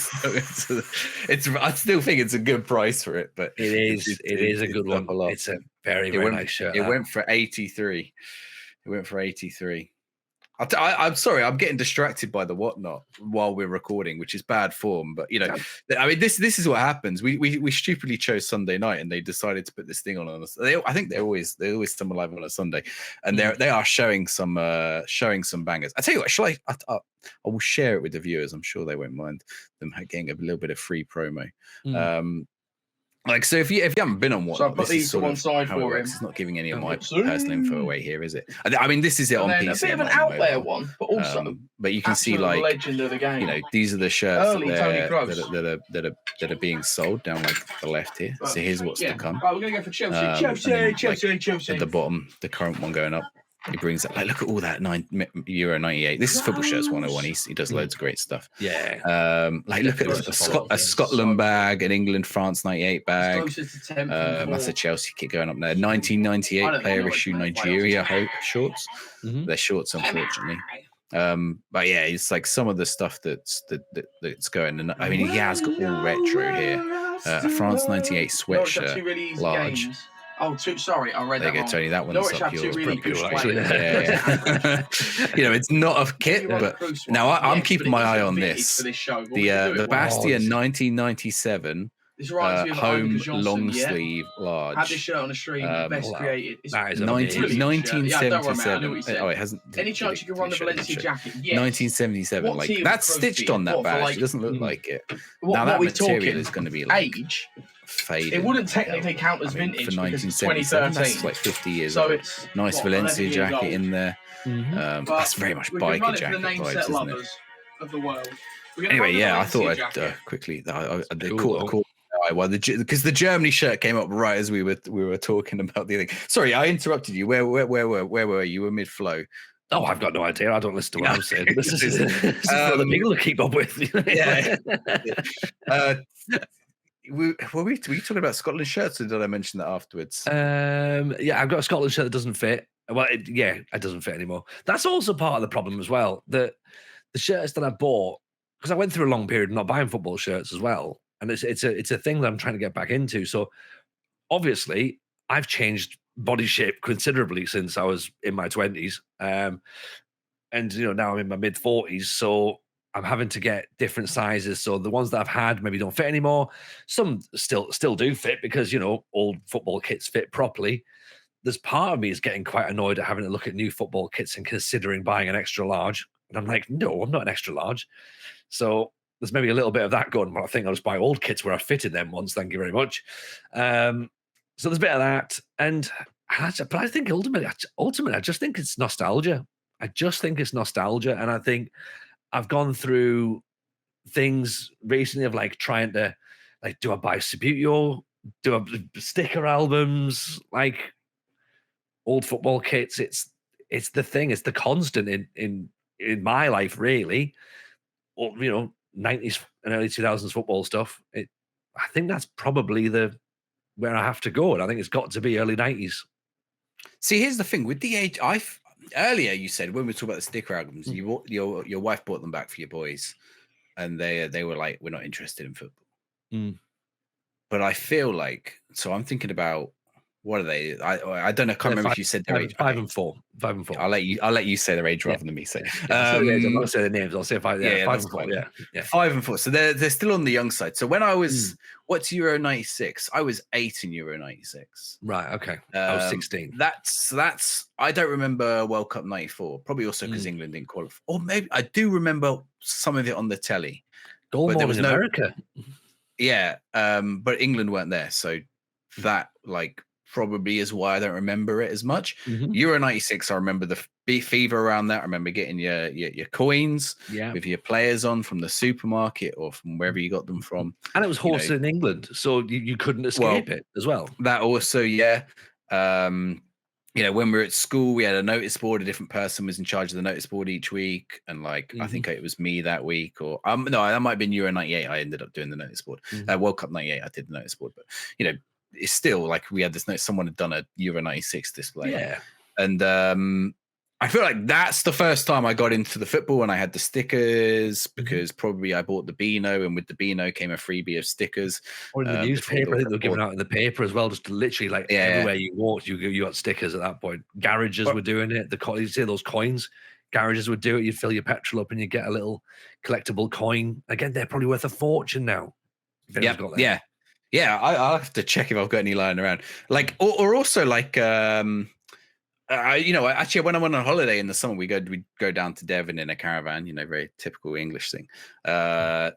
still think it's a good price for it, but it is a good one. It's a very nice shirt. It went for 83. I'm sorry, I'm getting distracted by the whatnot while we're recording, which is bad form. But you know, I mean, this is what happens. We stupidly chose Sunday night, and they decided to put this thing on us. I think they always come alive on a Sunday, and they are showing some bangers. I tell you what, I will share it with the viewers. I'm sure they won't mind them getting a little bit of free promo. Like so, if you haven't been on what, so I put these to one side for him. It's not giving any of my personal info away here, is it? I mean, this is it on PC. A bit of an out there one, but also, but you can see like legend of the game. You know, these are the shirts that are being sold down like the left here. So here's what's to come. Right, we're gonna go for Chelsea. Chelsea. At the bottom, the current one going up. He brings up like look at all that Euro 98. This is Football Shirts 101. He does loads of great stuff. Yeah. Like look at a Scotland bag, an England France 98 bag. That's a Chelsea kit going up there. 1998 player issue Nigeria shorts. They're shorts, unfortunately. But yeah, it's like some of the stuff that's going. And I mean, he has got all retro here. A France 98 sweatshirt, large. Oh, sorry, I read that. There you go, Tony. That one's up yours. Really Yeah. You know, it's not a kit, but now I'm keeping my eye on this. The Bastia 1997 home long sleeve large. Had this shirt on the stream. Best created. That is 1977. Oh, it hasn't. Any chance you can run the Valencia jacket? Yes. 1977. Like that's stitched on that badge. It doesn't look like it. Now that material is going to be like age. Faded. It wouldn't technically count as vintage for because it's 2013. 2013. That's like 50 years so old. It's nice Valencia jacket in there. That's very much biker jacket vibes, isn't it? Of the world. Anyway, yeah, I thought I'd quickly. They caught well, because the Germany shirt came up right as we were talking about the other thing. Sorry, I interrupted you. Where were you? You were mid flow. Oh, I've got no idea. I don't listen to what I'm saying. This is for other Um, people to keep up with. Yeah. Were you talking about Scotland shirts, or did I mention that afterwards? Yeah, I've got a Scotland shirt that doesn't fit. Well, it doesn't fit anymore. That's also part of the problem as well. That the shirts that I bought, because I went through a long period of not buying football shirts as well, and it's a thing that I'm trying to get back into. So obviously, I've changed body shape considerably since I was in my 20s, and now I'm in my mid 40s. So I'm having to get different sizes. So the ones that I've had maybe don't fit anymore. Some still do fit because old football kits fit properly. There's part of me is getting quite annoyed at having to look at new football kits and considering buying an extra large. And I'm like, no, I'm not an extra large. So there's maybe a little bit of that going. But I think I'll just buy old kits where I fitted them once. Thank you very much. So there's a bit of that. But I think ultimately, I just think it's nostalgia. I just think it's nostalgia. And I think I've gone through things recently of like trying to, like, do I buy Subbuteo? Do I sticker albums? Like, old football kits, it's the thing, it's the constant in my life, really. Or 90s and early 2000s football stuff. I think that's probably where I have to go, and I think it's got to be early 90s. See, here's the thing with the age. Earlier you said when we talk about the sticker albums, your wife bought them back for your boys, and they were like, we're not interested in football. But I feel like, so I'm thinking about, what are they? I don't know. I can't remember if you said their age. 5 and 4. 5 and 4. I'll let you say their age rather than me say. I'm not saying the names. I'll say 5. Yeah, 5 and 4. Yeah. 5 and 4. So they're still on the young side. So when I was what's Euro 96? I was 8 in Euro 96. Right. Okay. I was 16. That's. I don't remember World Cup 94. Probably also because England didn't qualify. Or maybe I do remember some of it on the telly. Goal more in America. Yeah. But England weren't there, so that probably is why I don't remember it as much. Euro 96, I remember the fever around that. I remember getting your coins with your players on from the supermarket or from wherever you got them from. And it was hosted in England, so you couldn't escape it as well. That also, yeah. When we were at school, we had a notice board. A different person was in charge of the notice board each week. And I think it was me that week, or no, that might have been Euro 98. I ended up doing the notice board. World Cup 98, I did the notice board. But, it's still we had this note. Someone had done a Euro 96 display. Yeah. And I feel like that's the first time I got into the football, and I had the stickers because probably I bought the Beano, and with the Beano came a freebie of stickers. Or in the newspaper, I think they were giving out in the paper as well, just literally everywhere you walked, you got stickers at that point. Garages were doing it. You see those coins, garages would do it. You'd fill your petrol up and you get a little collectible coin. Again, they're probably worth a fortune now. Yeah, I'll have to check if I've got any lying around. Or also actually, when I went on holiday in the summer, we'd go down to Devon in a caravan. Very typical English thing. I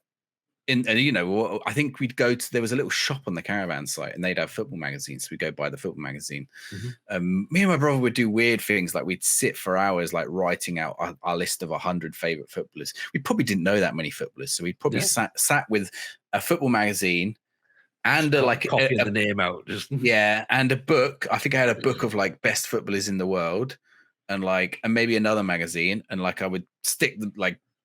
think we'd go to. There was a little shop on the caravan site, and they'd have football magazines. So we'd go buy the football magazine. Me and my brother would do weird things, like we'd sit for hours, writing out our list of 100 favorite footballers. We probably didn't know that many footballers, so we'd probably sat with a football magazine. And copying the name out, just and a book. I think I had a book of best footballers in the world, and maybe another magazine, and I would stick them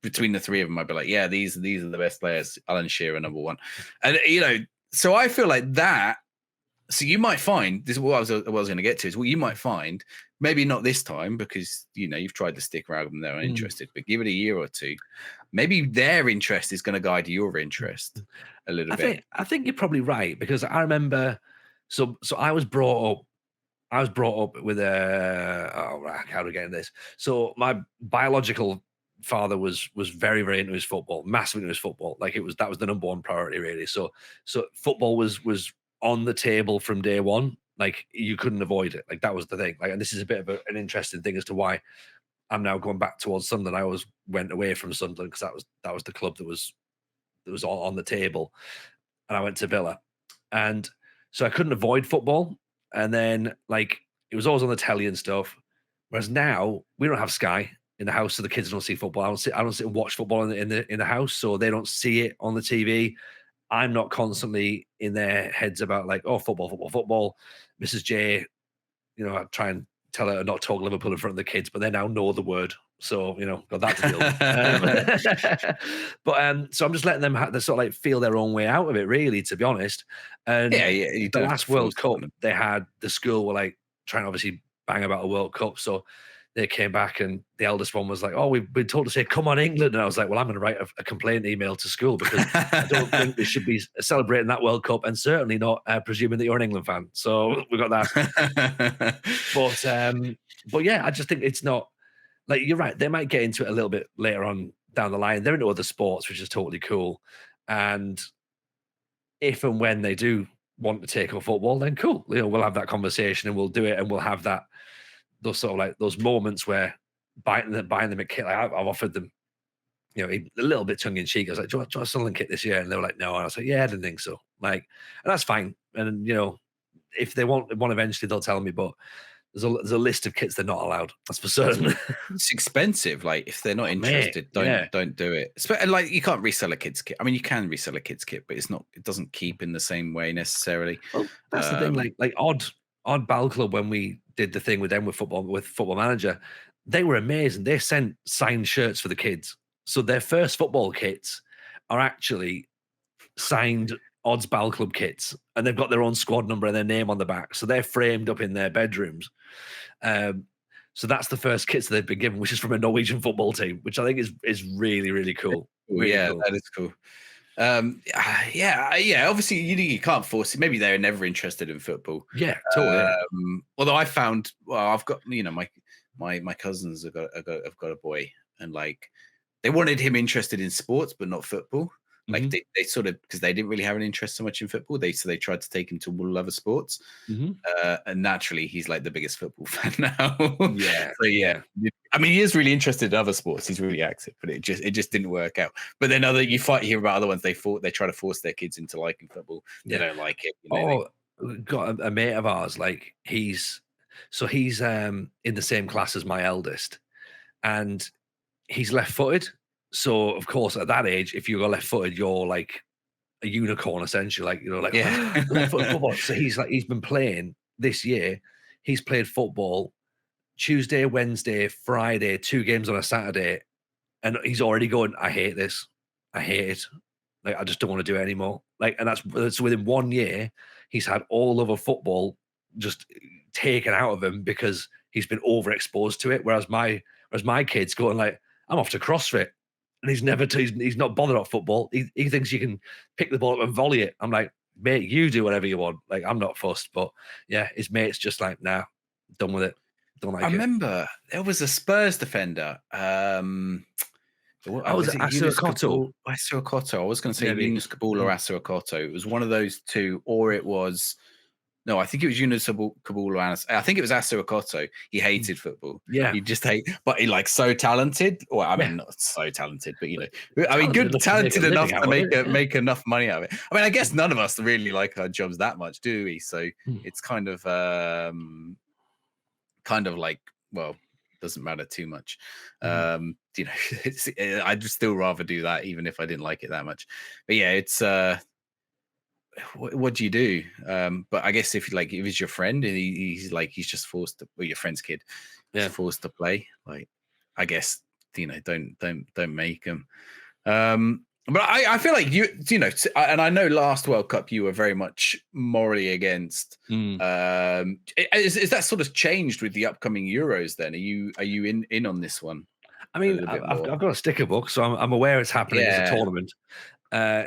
between the three of them. I'd be like, yeah, these are the best players. Alan Shearer, number one, and so I feel like that. So you might find this is what I was going to get to is what you might find. Maybe not this time because you've tried the sticker album, they're uninterested, but give it a year or two. Maybe their interest is going to guide your interest a little bit. I think you're probably right because I remember. So I was brought up with how do I get into this? So my biological father was very, very into his football, massive into his football. That was the number one priority, really. So football was on the table from day one. You couldn't avoid it. That was the thing. And this is a bit of an interesting thing as to why I'm now going back towards Sunderland. I always went away from Sunderland because that was the club that was on the table, and I went to Villa, and so I couldn't avoid football. And then it was always on the telly and stuff. Whereas now we don't have Sky in the house, so the kids don't see football. I don't sit and watch football in the house, so they don't see it on the TV. I'm not constantly in their heads about football. Mrs. J, I try and tell her to not talk Liverpool in front of the kids, but they now know the word. So, got that to deal with. So I'm just letting them they sort of like feel their own way out of it, really, to be honest. And you the last World Cup, they had the school were like trying to obviously bang about a World Cup. So they came back and the eldest one was like, "Oh, we've been told to say, come on, England." And I was like, well, I'm going to write a complaint email to school because I don't think they should be celebrating that World Cup and certainly not presuming that you're an England fan. So we got that. But yeah, I just think it's not, like, you're right. They might get into it a little bit later on down the line. They're into other sports, which is totally cool. And if and when they do want to take up football, then cool. We'll have that conversation and we'll do it, and we'll have those sort of like those moments where buying them a kit. Like I've offered them, a little bit tongue in cheek. I was like, "Do you want a Sunderland kit this year?" And they were like, "No." And I was like, "Yeah, I didn't think so." Like, and that's fine. And if they want one eventually, they'll tell me. But there's a list of kits they're not allowed. That's for certain. It's expensive. Like, if they're not interested, don't do it. And like, you can't resell a kids kit. I mean, you can resell a kids kit, but it doesn't keep in the same way necessarily. Well, that's the thing. Like Odd Ball Club, when we did the thing with them with Football Manager, they were amazing. They sent signed shirts for the kids. So their first football kits are actually signed Odds Ball Club kits, and they've got their own squad number and their name on the back. So they're framed up in their bedrooms. So that's the first kits that they've been given, which is from a Norwegian football team, which I think is really, really cool. Really cool. That is cool. Obviously you can't force it. Maybe they're never interested in football. Yeah, totally. Although I found, I've got, my cousins have got a boy, and like they wanted him interested in sports but not football. Like they sort of, because they didn't really have an interest so much in football, so they tried to take him to all other sports, and naturally he's like the biggest football fan now. I mean, he is really interested in other sports. He's really active, but it just didn't work out. But then you hear about other ones. They try to force their kids into liking football. They don't like it. Got a mate of ours. Like he's in the same class as my eldest, and he's left-footed. So of course, at that age, if you're left-footed, you're like a unicorn, essentially. Like left-footed football. So he's been playing this year. He's played football Tuesday, Wednesday, Friday, 2 games on a Saturday, and he's already going, I hate this. I hate it. Like, I just don't want to do it anymore. Like, and that's within 1 year, he's had all other football just taken out of him because he's been overexposed to it. Whereas my kid's going like, I'm off to CrossFit. And he's not bothered about football. He thinks you can pick the ball up and volley it. I'm like, mate, you do whatever you want. Like, I'm not fussed. But yeah, his mate's just like, nah, done with it. Don't like it. I remember there was a Spurs defender. Was it Asuakoto? Asuakoto. I was going to say Yunus Kabul or Asuakoto. It was one of those two, or it was. No, I think it was Yunus Kabul or I think it was Asuakoto. He hated football. Yeah. He just but he like so talented. Well, I mean, not so talented, but talented enough to make enough money out of it. I mean, I guess none of us really like our jobs that much, do we? So it's kind of like, well, doesn't matter too much. I'd still rather do that even if I didn't like it that much. But yeah, it's what do you do? But I guess if it's your friend and he's just forced to, or your friend's kid, forced to play, like, I guess don't make him. But I feel like and I know last World Cup you were very much morally against. Is that sort of changed with the upcoming Euros? Then are you in on this one? I mean, I've got a sticker book, so I'm aware it's happening as a tournament.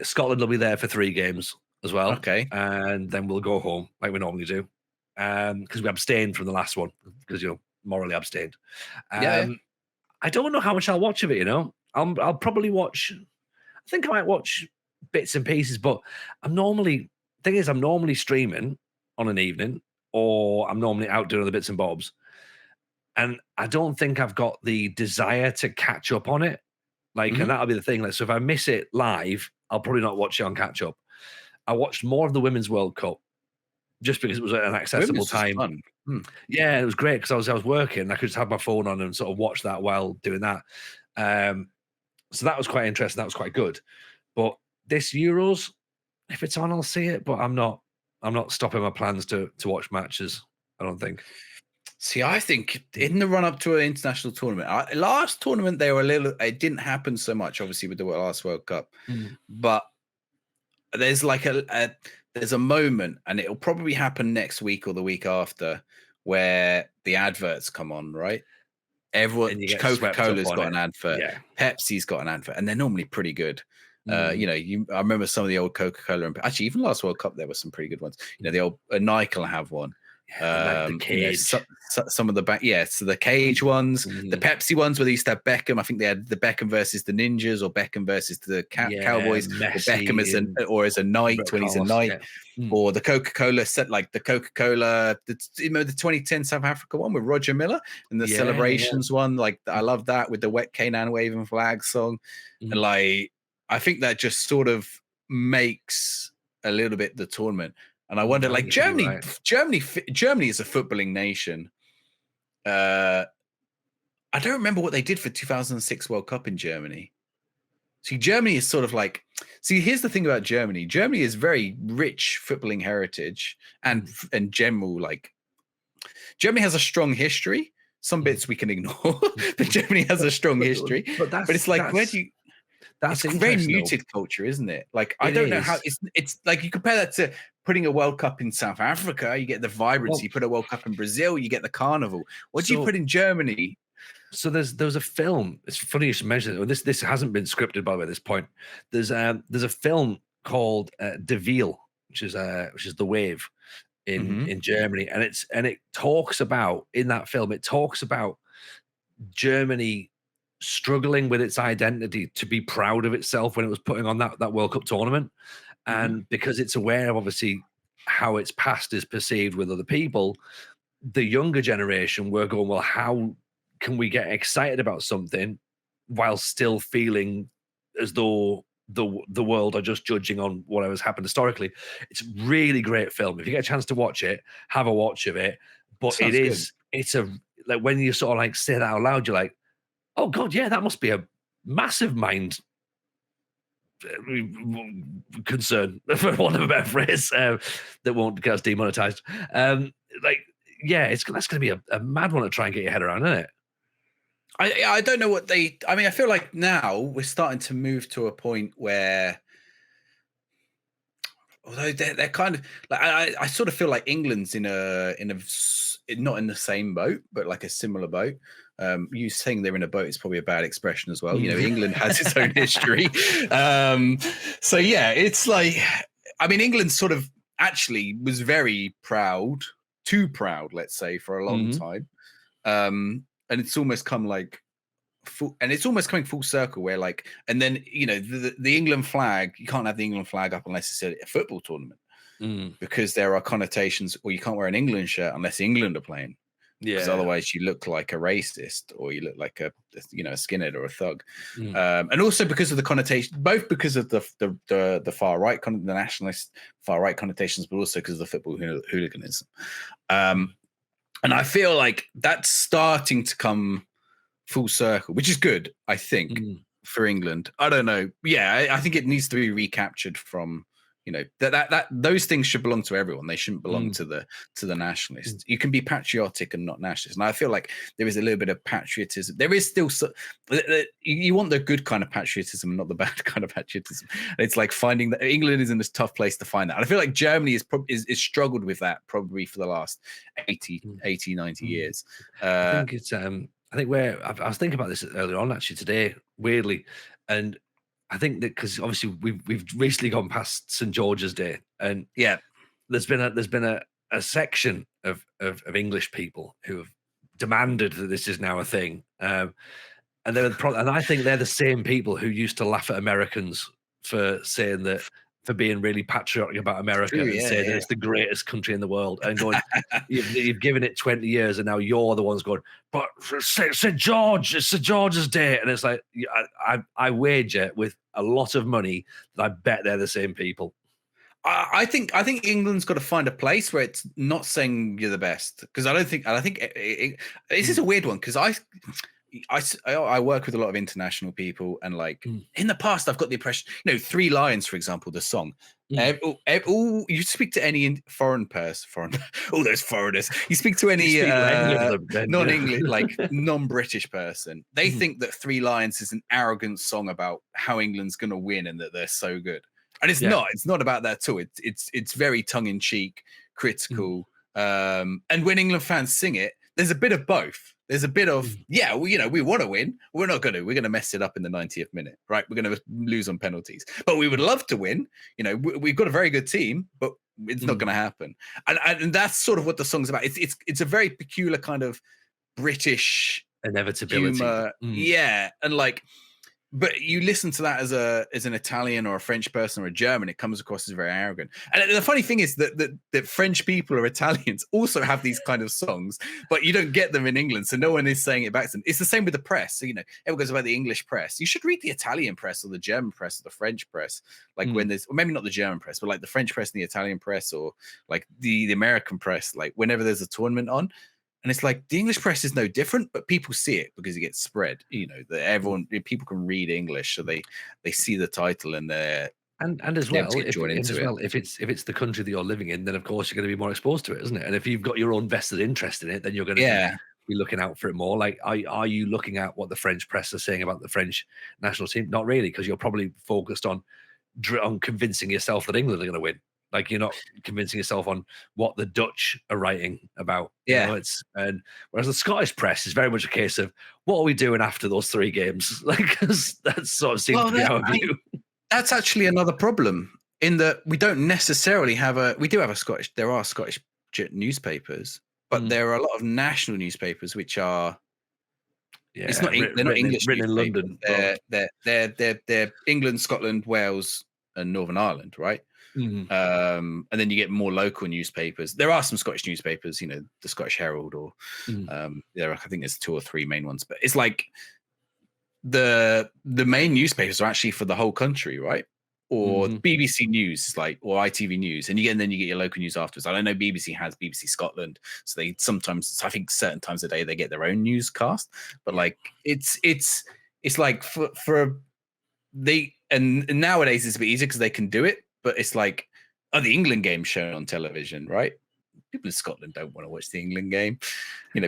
Scotland will be there for 3 games as well. Okay, and then we'll go home like we normally do, because we abstained from the last one because morally abstained. I don't know how much I'll watch of it. I'll probably watch. I think I might watch bits and pieces, but I'm normally streaming on an evening, or I'm normally out doing the bits and bobs. And I don't think I've got the desire to catch up on it. And that'll be the thing. Like, so if I miss it live, I'll probably not watch it on catch up. I watched more of the Women's World Cup just because it was at an accessible time. Yeah, it was great because I was working. I could just have my phone on and sort of watch that while doing that. So that was quite interesting. That was quite good. But this Euros, if it's on, I'll see it. But I'm not stopping my plans to watch matches, I don't think. See, I think in the run up to an international tournament, last tournament they were it didn't happen so much, obviously, with the last World Cup, but there's like there's a moment, and it'll probably happen next week or the week after, where the adverts come on, right? Everyone, Coca-Cola's got an advert, Pepsi's got an advert, and they're normally pretty good. I remember some of the old Coca-Cola, and actually even last World Cup there were some pretty good ones. The old Nike will have one. Like the cage. Some of the so the cage ones, the Pepsi ones where they used to have Beckham. I think they had the Beckham versus the Ninjas, or Beckham versus the Cowboys, Messi, or Beckham as a knight when he's a knight, or the Coca-Cola set, like the Coca-Cola, the 2010 South Africa one with Roger Miller, and the celebrations one. Like, I love that with the Wet Canaan waving flag song, and like, I think that just sort of makes a little bit the tournament. And I wonder, like, Germany is a footballing nation. I don't remember what they did for 2006 World Cup in Germany. See, Germany is sort of like, here's the thing about Germany. Germany is very rich footballing heritage and general, like, Germany has a strong history. Some bits we can ignore, but Germany has a strong history. But it's like, where do you... That's a very muted culture, isn't it? Like, I don't know how it's like, you compare that to putting a World Cup in South Africa, you get the vibrancy. You put a World Cup in Brazil, you get the carnival. What do you put in Germany? So there was a film. It's funny you should mention it. This hasn't been scripted, by the way, at this point. There's a film called De Wiel, which is The Wave in Germany, and it talks about, in that film, it talks about Germany struggling with its identity to be proud of itself when it was putting on that World Cup tournament. And because it's aware of, obviously, how its past is perceived with other people, the younger generation were going, well, how can we get excited about something while still feeling as though the world are just judging on whatever's happened historically? It's a really great film. If you get a chance to watch it, have a watch of it. But it's a, like, when you sort of like say that out loud, you're like, oh God, yeah, that must be a massive mind concern, for want of a better phrase, that won't get us demonetized. Like, yeah, that's going to be a mad one to try and get your head around, isn't it? I don't know what they... I mean, I feel like now we're starting to move to a point where, although they're kind of like, I sort of feel like England's in a not in the same boat, but like a similar boat. You saying they're in a boat is probably a bad expression as well. England has its own history. So yeah, it's like, I mean, England sort of actually was very proud, too proud, let's say, for a long time. And it's almost come like, and it's almost coming full circle where, like, and then, the England flag, you can't have the England flag up unless it's a football tournament, because there are connotations, or you can't wear an England shirt unless England are playing. Because otherwise you look like a racist, or you look like a skinhead or a thug. And also because of the connotation, both because of the far right, the nationalist far right connotations, but also because of the football hooliganism. And I feel like that's starting to come full circle, which is good, I think, for England. I don't know. Yeah, I think it needs to be recaptured from, that those things should belong to everyone. They shouldn't belong to the nationalists. You can be patriotic and not nationalist. And I feel like there is a little bit of patriotism. There is still you want the good kind of patriotism, not the bad kind of patriotism. It's like finding that England is in this tough place to find that. And I feel like Germany is struggled with that probably for the last 80, 90 years. I think it's I think I was thinking about this earlier on, actually, today, weirdly, and I think that because obviously we've recently gone past St. George's Day, and there's been a section of English people who have demanded that this is now a thing, and I think they're the same people who used to laugh at Americans for saying that, for being really patriotic about America, and say that it's the greatest country in the world, and going, you've given it 20 years, and now you're the ones going, but St. George, it's St. George's Day. And it's like, I wager with a lot of money that I bet they're the same people. I think England's got to find a place where it's not saying you're the best, because I think this is a weird one, because I work with a lot of international people, and like in the past, I've got the impression, Three Lions, for example, the song. You speak to any foreign, all those foreigners. You speak to any non-English, like non-British person. They think that Three Lions is an arrogant song about how England's going to win and that they're so good, and it's not. It's not about that at all. It's very tongue-in-cheek, critical. And when England fans sing it, there's a bit of both. There's a bit of, we want to win. We're going to mess it up in the 90th minute, right? We're going to lose on penalties, but we would love to win. We've got a very good team, but it's not going to happen. And that's sort of what the song's about. It's a very peculiar kind of British inevitability. Humor. Yeah. And like, but you listen to that as an Italian or a French person or a German, it comes across as very arrogant. And the funny thing is that French people or Italians also have these kind of songs, but you don't get them in England, so no one is saying it back to them. It's the same with the press. So everyone goes about the English press. You should read the Italian press or the German press or the French press. Like when there's, or maybe not the German press, but like the French press and the Italian press, or like the American press. Like whenever there's a tournament on. And it's like the English press is no different, but people see it because it gets spread. That people can read English, so they see the title and they're and as well, if it's the country that you're living in, then of course you're going to be more exposed to it, isn't it? And if you've got your own vested interest in it, then you're going to be looking out for it more. Like, are you looking at what the French press are saying about the French national team? Not really, because you're probably focused on convincing yourself that England are going to win. Like, you're not convincing yourself on what the Dutch are writing about. Whereas the Scottish press is very much a case of what are we doing after those 3 games? Like, that sort of seems to be our view. That's actually another problem in that we don't necessarily have there are Scottish newspapers, but there are a lot of national newspapers which are. It's not. They're not English. Written in London. They're England, Scotland, Wales, and Northern Ireland, right? And then you get more local newspapers. There are some Scottish newspapers, the Scottish Herald, or I think there's 2 or 3 main ones. But it's like the main newspapers are actually for the whole country, right? Or BBC News, or ITV News, and then you get your local news afterwards. I don't know. BBC has BBC Scotland, so they sometimes, I think, certain times a day they get their own newscast. But like it's like and nowadays it's a bit easier because they can do it. But it's like, the England game shown on television, right? People in Scotland don't want to watch the England game.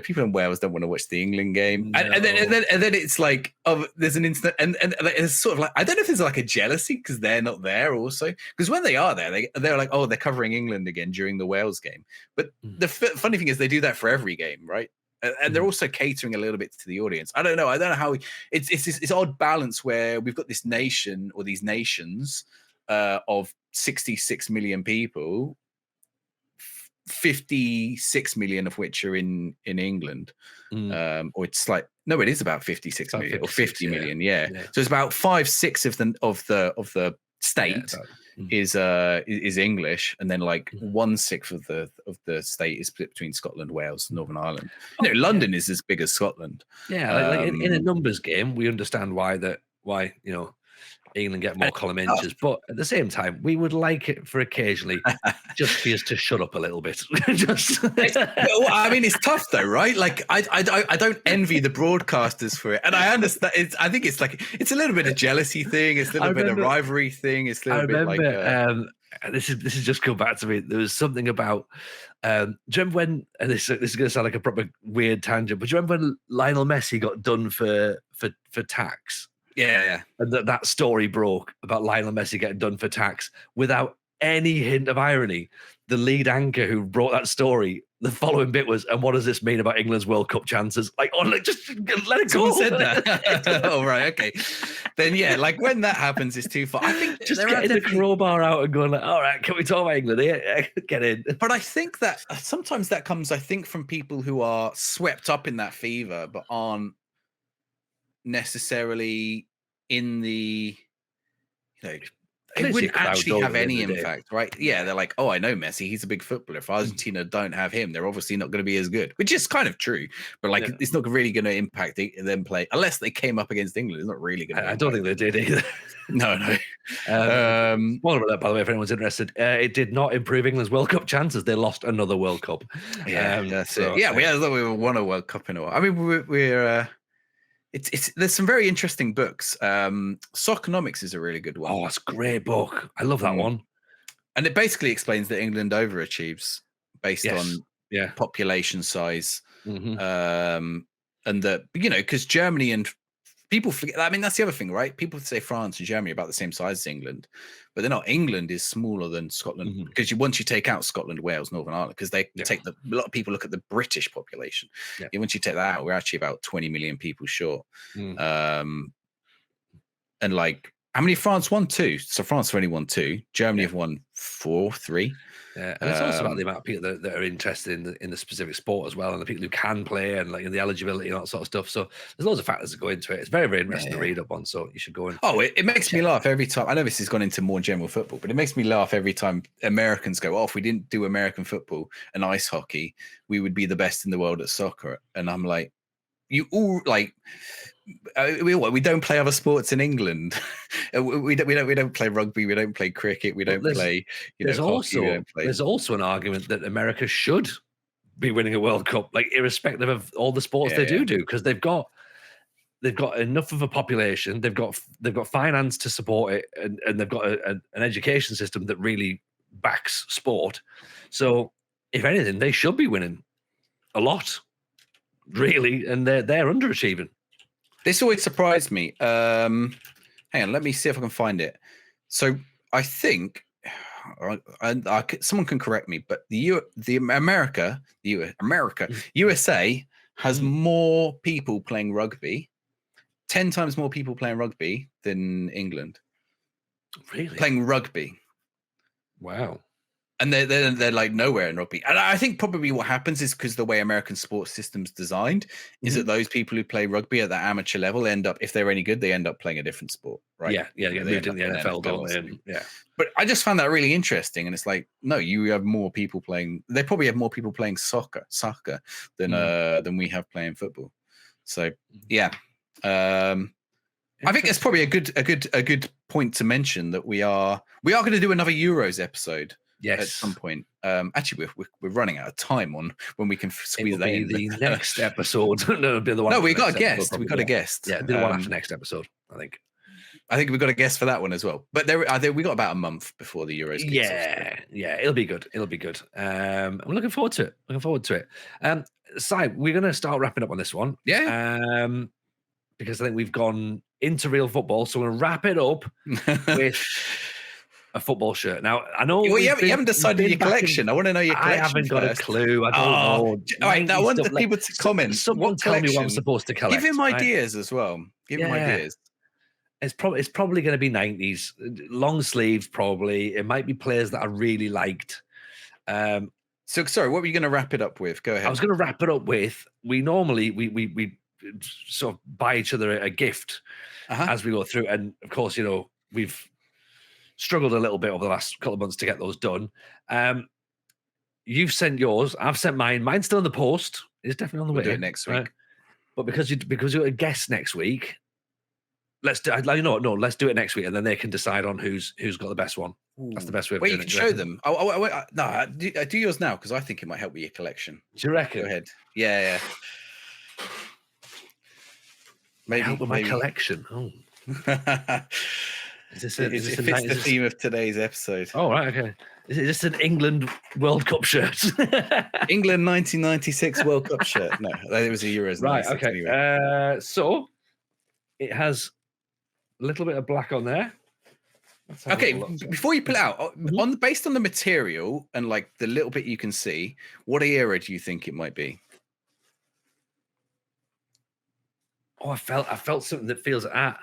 People in Wales don't want to watch the England game. No. And then it's like, there's an instant, and it's sort of like, I don't know if there's like a jealousy because they're not there also. Because when they are there, they're like, they're covering England again during the Wales game. But the funny thing is they do that for every game, right? And they're also catering a little bit to the audience. I don't know how it's this odd balance where we've got this nation or these nations of 66 million people, 56 million of which are in England, or it's like it is about 56 million or 50 million. Yeah. So it's about 5-6 of the state is English, and then like 1/6 of the state is split between Scotland, Wales, Northern Ireland. London is as big as Scotland. Yeah, in a numbers game, we understand why England get more column inches, but at the same time, we would like it for occasionally just for us to shut up a little bit. I mean, it's tough though, right? Like, I don't envy the broadcasters for it, and I understand. I think it's a little bit of jealousy thing. It's a little bit of rivalry thing. It's a little bit like. This is just come back to me. There was something about. Do you remember when? And this is going to sound like a proper weird tangent, but do you remember when Lionel Messi got done for tax? Yeah. And that story broke about Lionel Messi getting done for tax without any hint of irony. The lead anchor who brought that story, the following bit was, and what does this mean about England's World Cup chances? Like, just let it go. Someone said that. Oh, right. Okay. Then, yeah, like when that happens, it's too far. I think just getting the crowbar out and going like, all right, can we talk about England? Yeah, get in. But I think that sometimes that comes, from people who are swept up in that fever, but aren't necessarily in the, it wouldn't actually have any impact, right? Yeah, they're like, I know Messi, he's a big footballer. If Argentina don't have him, they're obviously not going to be as good, which is kind of true. But it's not really going to impact them play unless they came up against England. It's not really going to. I don't think they did either. No. Spoiler alert, by the way, if anyone's interested, it did not improve England's World Cup chances. They lost another World Cup. Yeah, that's it. Yeah, we won a World Cup in a while. I mean, we're It's there's some very interesting books. Soccernomics is a really good one. Oh, it's a great book. I love that one. And it basically explains that England overachieves based on yeah population size. And that, you know, because Germany and people forget. I mean, that's the other thing, right? People say France and Germany are about the same size as England, but they're not. England is smaller than Scotland because once you take out Scotland, Wales, Northern Ireland, because they take a lot of people look at the British population. Yeah, once you take that out, we're actually about 20 million people short. And like, how many France won? 2. So France have only won 2. Germany have won 4, 3. Yeah, and it's also about the amount of people that are interested in the specific sport as well, and the people who can play, and like the eligibility and all that sort of stuff. So there's loads of factors that go into it. It's very, very interesting to read up on. So you should go and. Oh, it makes me laugh every time. I know this has gone into more general football, but it makes me laugh every time Americans go, "Oh, if we didn't do American football and ice hockey, we would be the best in the world at soccer." And I'm like, you all like. We don't play other sports in England. we don't play rugby. We don't play cricket. We don't play. There's also an argument that America should be winning a World Cup, like irrespective of all the sports they do, because they've got enough of a population. They've got finance to support it, and they've got an education system that really backs sport. So if anything, they should be winning a lot, really, and they're underachieving. This always surprised me. Hang on, let me see if I can find it. So I think, someone can correct me, but USA has more people playing rugby, 10 times more people playing rugby than England. Really? Playing rugby. Wow. And they're like nowhere in rugby. And I think probably what happens is because the way American sports system's designed is that those people who play rugby at that amateur level end up, if they're any good, they end up playing a different sport, right? Yeah, get moved in the NFL, don't they? Yeah. But I just found that really interesting. And it's like, no, you have more people playing. They probably have more people playing soccer than we have playing football. So yeah. I think it's probably a good point to mention that we are going to do another Euros episode. Yes, at some point. Actually, we're running out of time on when we can squeeze that in. The next episode. No, it'll be the one. No, we got a guest. We got a guest. Yeah, the one after next episode. I think we've got a guest for that one as well. But we got about a month before the Euros. Yeah, it'll be good. I'm looking forward to it. Si, we're going to start wrapping up on this one. Yeah. Because I think we've gone into real football, so we're going to wrap it up with a football shirt. Now, I know you haven't decided your collection. I want to know your collection. I haven't got a clue. I don't know. All right, I want the people to comment. Someone tell me what I'm supposed to collect. Give him ideas as well. Give him ideas. It's probably going to be 90s. Long sleeves, probably. It might be players that I really liked. So, sorry, what were you going to wrap it up with? Go ahead. I was going to wrap it up with, we normally, we sort of buy each other a gift as we go through. And, of course, we've struggled a little bit over the last couple of months to get those done. You've sent yours. I've sent mine. Mine's still in the post. It's definitely on the way. Do it next week. Right? But because you're a guest next week, let's do. Let's do it next week, and then they can decide on who's got the best one. Ooh. That's the best way. Of doing you can show them. No, do yours now because I think it might help with your collection. Do you reckon? Go ahead. Yeah. Maybe help with my collection. Oh. It fits the theme of today's episode. Oh, right, okay. Is this an England World Cup shirt? England 1996 World Cup shirt. No, it was a Euros. Right, okay. Anyway. So it has a little bit of black on there. Okay, before you pull it out, based on the material and like the little bit you can see, what era do you think it might be? Oh, I felt something that feels at.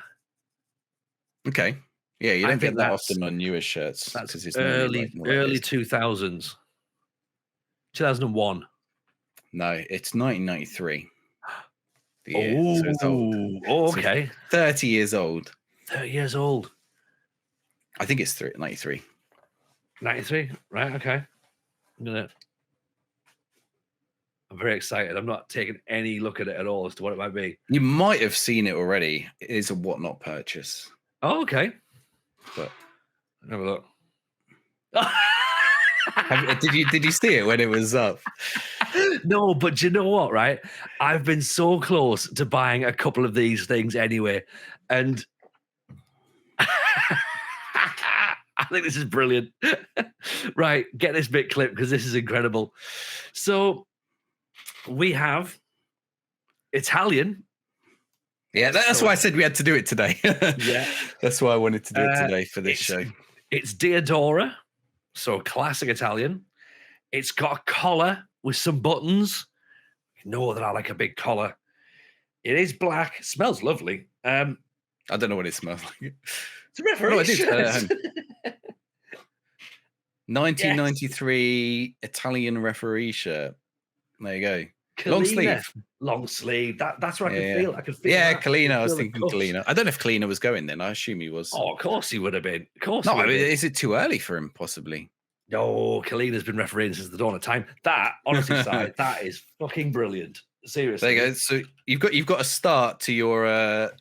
Okay. Yeah, you don't get that often on newer shirts. That's it's early 2000s. 2001. No, it's 1993. Oh, so it's old. Oh, okay. So 30 years old. 30 years old. I think it's 93. 93? Right, okay. I'm very excited. I'm not taking any look at it at all as to what it might be. You might have seen it already. It is a whatnot purchase. Oh, okay. But have a look. Did you see it when it was up? No, but you know what, right? I've been so close to buying a couple of these things anyway. And I think this is brilliant. Right, get this bit clipped because this is incredible. So we have Italian. Yeah, that's why I said we had to do it today. Yeah. That's why I wanted to do it today for this show. It's Diodora, so classic Italian. It's got a collar with some buttons. You know that I like a big collar. It is black. Smells lovely. I don't know what it smells like. It's a referee shirt. 1993 Italian referee shirt. There you go. Kalina. Long sleeve. Long sleeve. That's what I can feel. I can feel. Yeah, that. Kalina. I was thinking Kalina. I don't know if Kalina was going then. I assume he was. Oh, of course he would have been. Of course. No, I mean, is it too early for him? Possibly. No, Kalina's been refereing since the dawn of time. That, honestly, side, that is fucking brilliant. Seriously. There you go. So you've got a start to your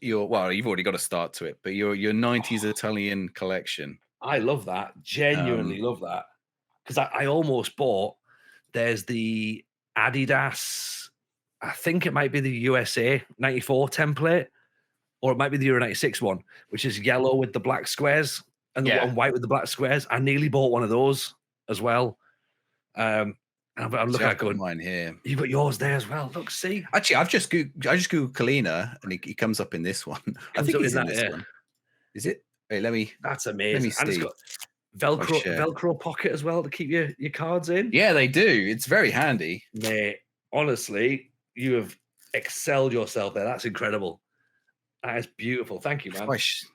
well, you've already got a start to it, but your 90s Italian collection. I love that. Genuinely love that. Because I almost bought, there's the Adidas, I think it might be the USA 94 template, or it might be the Euro 96 one, which is yellow with the black squares and white with the black squares. I nearly bought one of those as well. I'm looking at good mine here. You've got yours there as well. Look, see. Actually, I just googled Kalina and he comes up in this one. I think he's in this one. Is it? Wait, let me. That's amazing. Let me see. And it's got Velcro pocket as well to keep your cards in. Yeah, they do. It's very handy. Mate, honestly, you have excelled yourself there. That's incredible. That is beautiful. Thank you, man.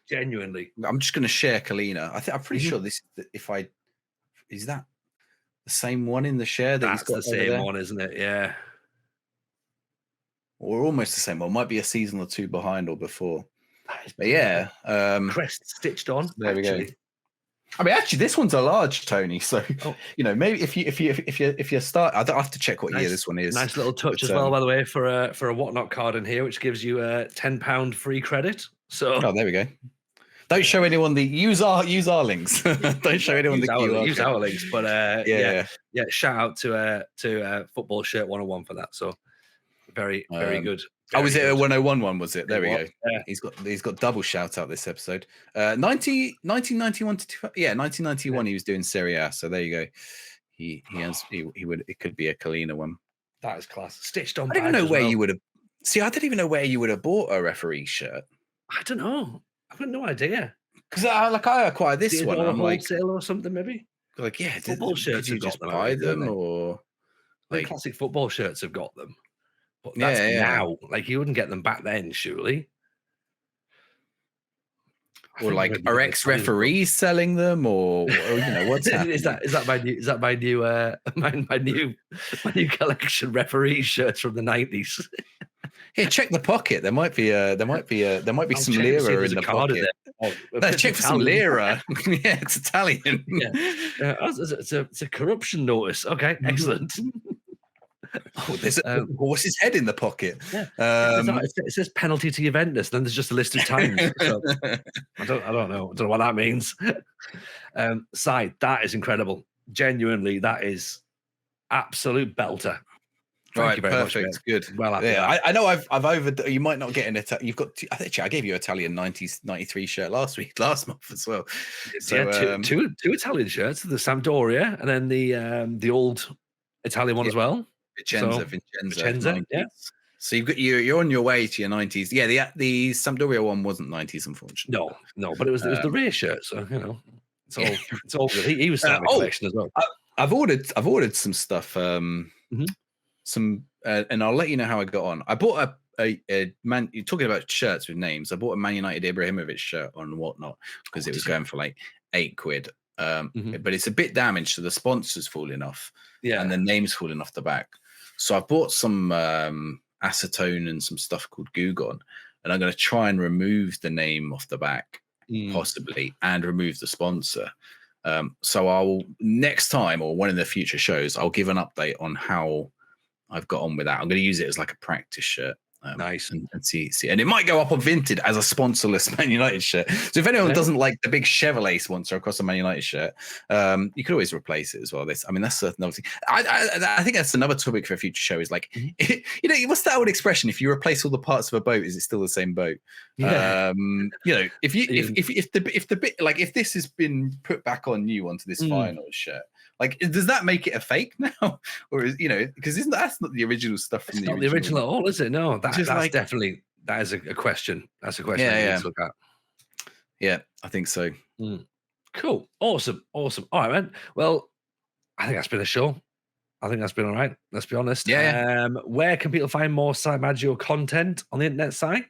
Genuinely. I'm just going to share Kalina. I'm pretty sure this. Is that the same one in the share that That's he's got the same one, isn't it? Yeah. Or almost the same one. Might be a season or two behind or before. But yeah, crest stitched on. There we go. I mean, actually, this one's a large, Tony. So maybe if you start, I don't have to check what year this one is. Nice little touch as well, by the way, for a whatnot card in here, which gives you a £10 free credit. So there we go. Don't show anyone use our links. Don't show anyone use our links. But yeah. Shout out to Football Shirt 101 for that. So very good. Was it a 101 one? Was it? There we go. Yeah. He's got double shout out this episode. 1991 to 1991. He was doing Serie A. So there you go. He would. It could be a Kalina one. That is class. Stitched on. I don't even know where you would have. See, I don't even know where you would have bought a referee shirt. I don't know. I've got no idea. Because I acquired this one. I'm like wholesale or something maybe. Like football shirts. Did you just buy them or like classic football shirts have got them. But that's now. Like you wouldn't get them back then, surely. Or like are ex-referees selling them, or what's happening? Is that my new collection referee shirts from the 90s? Here, check the pocket. There might be some lira in the pocket. Check for some lira. Yeah, it's Italian. It's a corruption notice. Okay, excellent. There's a horse's head in the pocket. Yeah. It says penalty to Juventus. Then there's just a list of times. So I don't know what that means. Side, that is incredible. Genuinely, that is absolute belter. Thank you very perfect. Much, good. Well, I know I've over. You might not get an Italian. You've got. I gave you an Italian 93 shirt last month as well. So, two Italian shirts, the Sampdoria, and then the old Italian one as well. Vicenza. Yeah. So you're on your way to your 90s. Yeah, the Sampdoria one wasn't 90s, unfortunately. No, but it was the Ray shirt. So it's all good. He was starting a collection as well. I've ordered some stuff. Some and I'll let you know how I got on. I bought a man. You're talking about shirts with names. I bought a Man United Ibrahimovic shirt on Whatnot because it was going for like £8. But it's a bit damaged, so the sponsor's falling off. Yeah, and the name's falling off the back. So I bought some acetone and some stuff called Gugon, and I'm going to try and remove the name off the back, possibly, and remove the sponsor. So I'll next time or one of the future shows, I'll give an update on how I've got on with that. I'm going to use it as like a practice shirt. Nice. And see, and it might go up on Vinted as a sponsorless Man United shirt. So if anyone doesn't like the big Chevrolet sponsor across a Man United shirt, you could always replace it as well. I mean, that's another thing. I think that's another topic for a future show. Is like, what's that old expression? If you replace all the parts of a boat, is it still the same boat? Yeah. If this has been put back on you onto this final shirt. Like, does that make it a fake now, or is because that's not the original stuff from the original at all, is it? No, that's definitely that is a question. That's a question I need to look at. Yeah, I think so. Cool, awesome. All right, man. Well, I think that's been a show. I think that's been all right. Let's be honest. Yeah. Where can people find more Simaggio content on the internet site?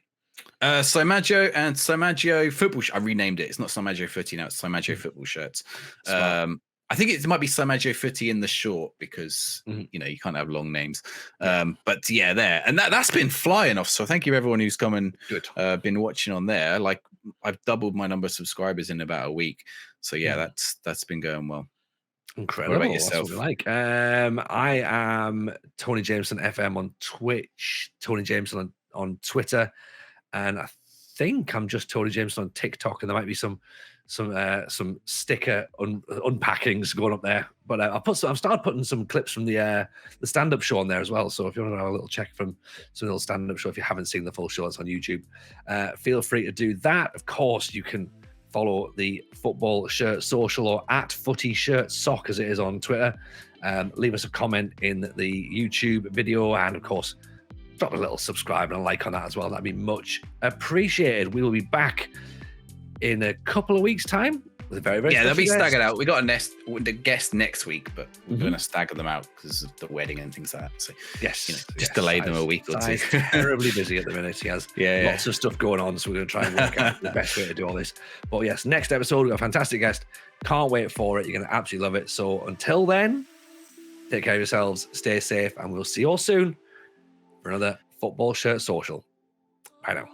Simaggio and Simaggio football. I renamed it. It's not Simaggio Footy now. It's Simaggio football shirts. I think it might be Simaggio Footy in the short because you can't have long names. But yeah, there and that's been flying off. So thank you everyone who's come and been watching on there. Like I've doubled my number of subscribers in about a week. So yeah, that's been going well. Incredible. What about yourself? I am Tony Jameson FM on Twitch, Tony Jameson on Twitter, and I think I'm just Tony Jameson on TikTok, and there might be some sticker unpackings going up there. But I've started putting some clips from the stand-up show on there as well. So if you want to have a little check from some little stand-up show, if you haven't seen the full show, it's on YouTube. Feel free to do that. Of course, you can follow the Football Shirt Social or at Footy Shirt Sock as it is on Twitter. Leave us a comment in the YouTube video, and of course, drop a little subscribe and a like on that as well. That'd be much appreciated. We will be back in a couple of weeks' time with a very, very they'll be guest. staggered out. We got the guest next week, but we're going to stagger them out because of the wedding and things like that. So just delay them a week or two. Terribly busy at the minute. He has lots of stuff going on, so we're going to try and work out the best way to do all this. But yes, next episode, we've got a fantastic guest. Can't wait for it. You're going to absolutely love it. So until then, take care of yourselves, stay safe, and we'll see you all soon for another Football Shirt Social. Bye now.